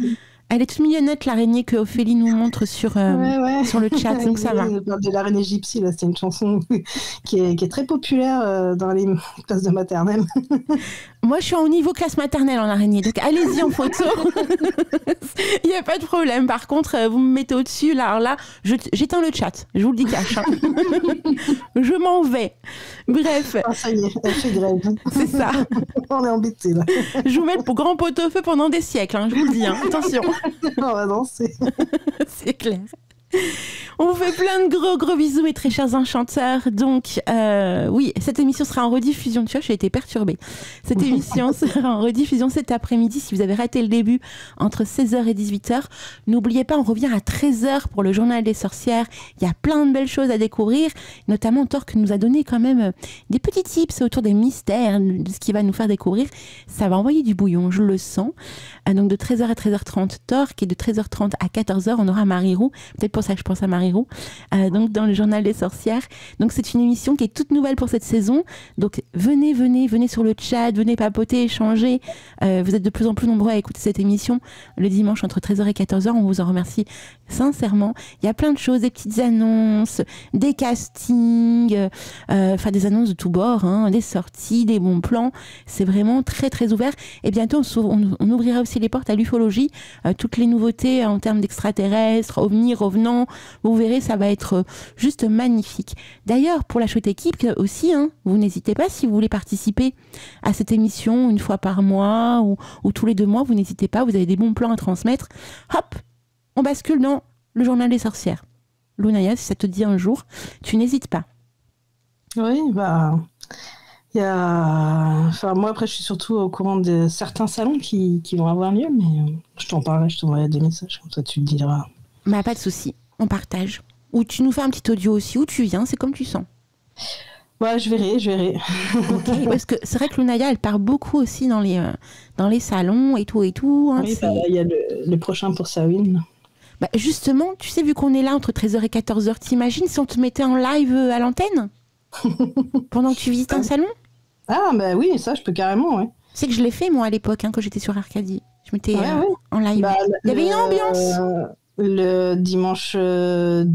Elle est toute mignonnette, l'araignée que Ophélie nous montre sur le chat, donc ça va. De l'araignée gypsy, là, c'est une chanson qui est très populaire dans les classes de maternelle. Moi, je suis au niveau classe maternelle en araignée, donc allez-y en photo. Il n'y a pas de problème. Par contre, vous me mettez au-dessus, là, alors là, j'éteins le chat, je vous le dis cash. Hein. Je m'en vais. Bref. Ah, ça y est, elle fait grève. C'est ça. On est embêtés, là. Je vous mets le grand pot-au-feu pendant des siècles, hein, je vous le dis. Hein. Attention. On va danser. C'est clair. On vous fait plein de gros bisous, mes très chers enchanteurs. Donc, oui, cette émission sera en rediffusion. Tu vois, j'ai été perturbée. Cette émission sera en rediffusion cet après-midi. Si vous avez raté le début, entre 16h et 18h, n'oubliez pas, on revient à 13h pour le Journal des sorcières. Il y a plein de belles choses à découvrir. Notamment, Torque nous a donné quand même des petits tips autour des mystères, de ce qui va nous faire découvrir. Ça va envoyer du bouillon, je le sens. Donc, de 13h à 13h30, Torque, et de 13h30 à 14h, on aura Marie-Roux. Peut-être pour ça que je pense à Marie-Roux, donc dans le Journal des sorcières. Donc c'est une émission qui est toute nouvelle pour cette saison. Donc venez sur le chat, venez papoter, échanger. Vous êtes de plus en plus nombreux à écouter cette émission le dimanche entre 13h et 14h. On vous en remercie sincèrement. Il y a plein de choses, des petites annonces, des castings, des annonces de tous bords, hein, des sorties, des bons plans. C'est vraiment très très ouvert. Et bientôt on ouvrira aussi les portes à l'ufologie. Toutes les nouveautés en termes d'extraterrestres, ovnis, revenants. Vous verrez, ça va être juste magnifique. D'ailleurs, pour la chouette équipe aussi, hein, vous n'hésitez pas, si vous voulez participer à cette émission une fois par mois ou tous les 2 mois, vous n'hésitez pas, vous avez des bons plans à transmettre. Hop, on bascule dans le Journal des sorcières. Lounaya, si ça te dit un jour, tu n'hésites pas. Oui, il y a... moi, après, je suis surtout au courant de certains salons qui vont avoir lieu, mais je t'en parlerai, je t'enverrai des messages, comme ça tu te diras. Bah, pas de souci. On partage. Ou tu nous fais un petit audio aussi, ou tu viens, c'est comme tu sens. Ouais, je verrai. Okay, parce que c'est vrai que Lounaya, elle part beaucoup aussi dans les salons et tout. Hein, oui, il y a le prochain pour Samhain. Bah justement, tu sais, vu qu'on est là entre 13h et 14h, t'imagines si on te mettait en live à l'antenne pendant que tu visites un salon? Ah, bah oui, ça, je peux carrément, ouais. C'est que je l'ai fait, moi, à l'époque, hein, quand j'étais sur Arcadie. Je m'étais en live. Il y avait une ambiance. Le dimanche 2,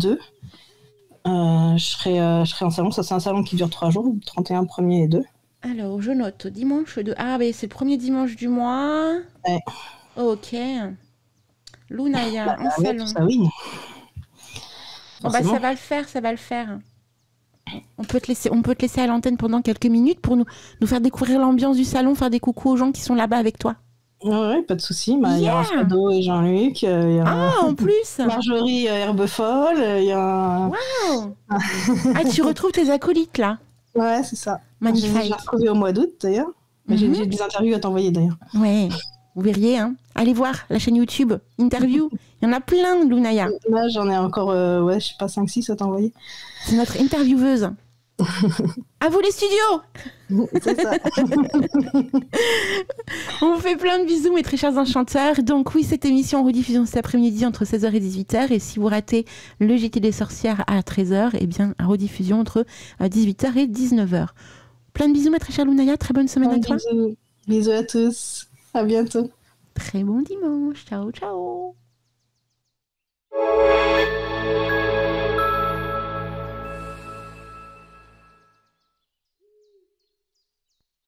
je serai en salon. Ça, c'est un salon qui dure 3 jours, 31, 1er et 2. Alors, je note dimanche 2. Ah, mais c'est le premier dimanche du mois. Ouais. Ok. Lounaya, en salon. Ça, oui. Ça va le faire. On peut te laisser à l'antenne pendant quelques minutes pour nous faire découvrir l'ambiance du salon, faire des coucous aux gens qui sont là-bas avec toi. Oui, pas de souci. Il y a Alfredo et Jean-Luc. En plus Marjorie Herbefolle. Il y a... Waouh. Tu retrouves tes acolytes, là. Ouais, c'est ça. Magnifique. J'ai retrouvé au mois d'août, d'ailleurs. Mais j'ai des interviews à t'envoyer, d'ailleurs. Ouais, vous verriez. Hein. Allez voir la chaîne YouTube. Interview. Il y en a plein, Lounaya. Là, j'en ai encore, je sais pas, 5-6 à t'envoyer. C'est notre intervieweuse. À vous les studios. C'est ça. On vous fait plein de bisous, mes très chers enchanteurs. Donc oui, cette émission en rediffusion cet après-midi entre 16h et 18h. Et si vous ratez le JT des sorcières à 13h, eh bien, à rediffusion entre 18h et 19h. Plein de bisous, ma très chère Lounaya. Très bonne semaine à toi. Bisous à tous. À bientôt. Très bon dimanche. Ciao, ciao.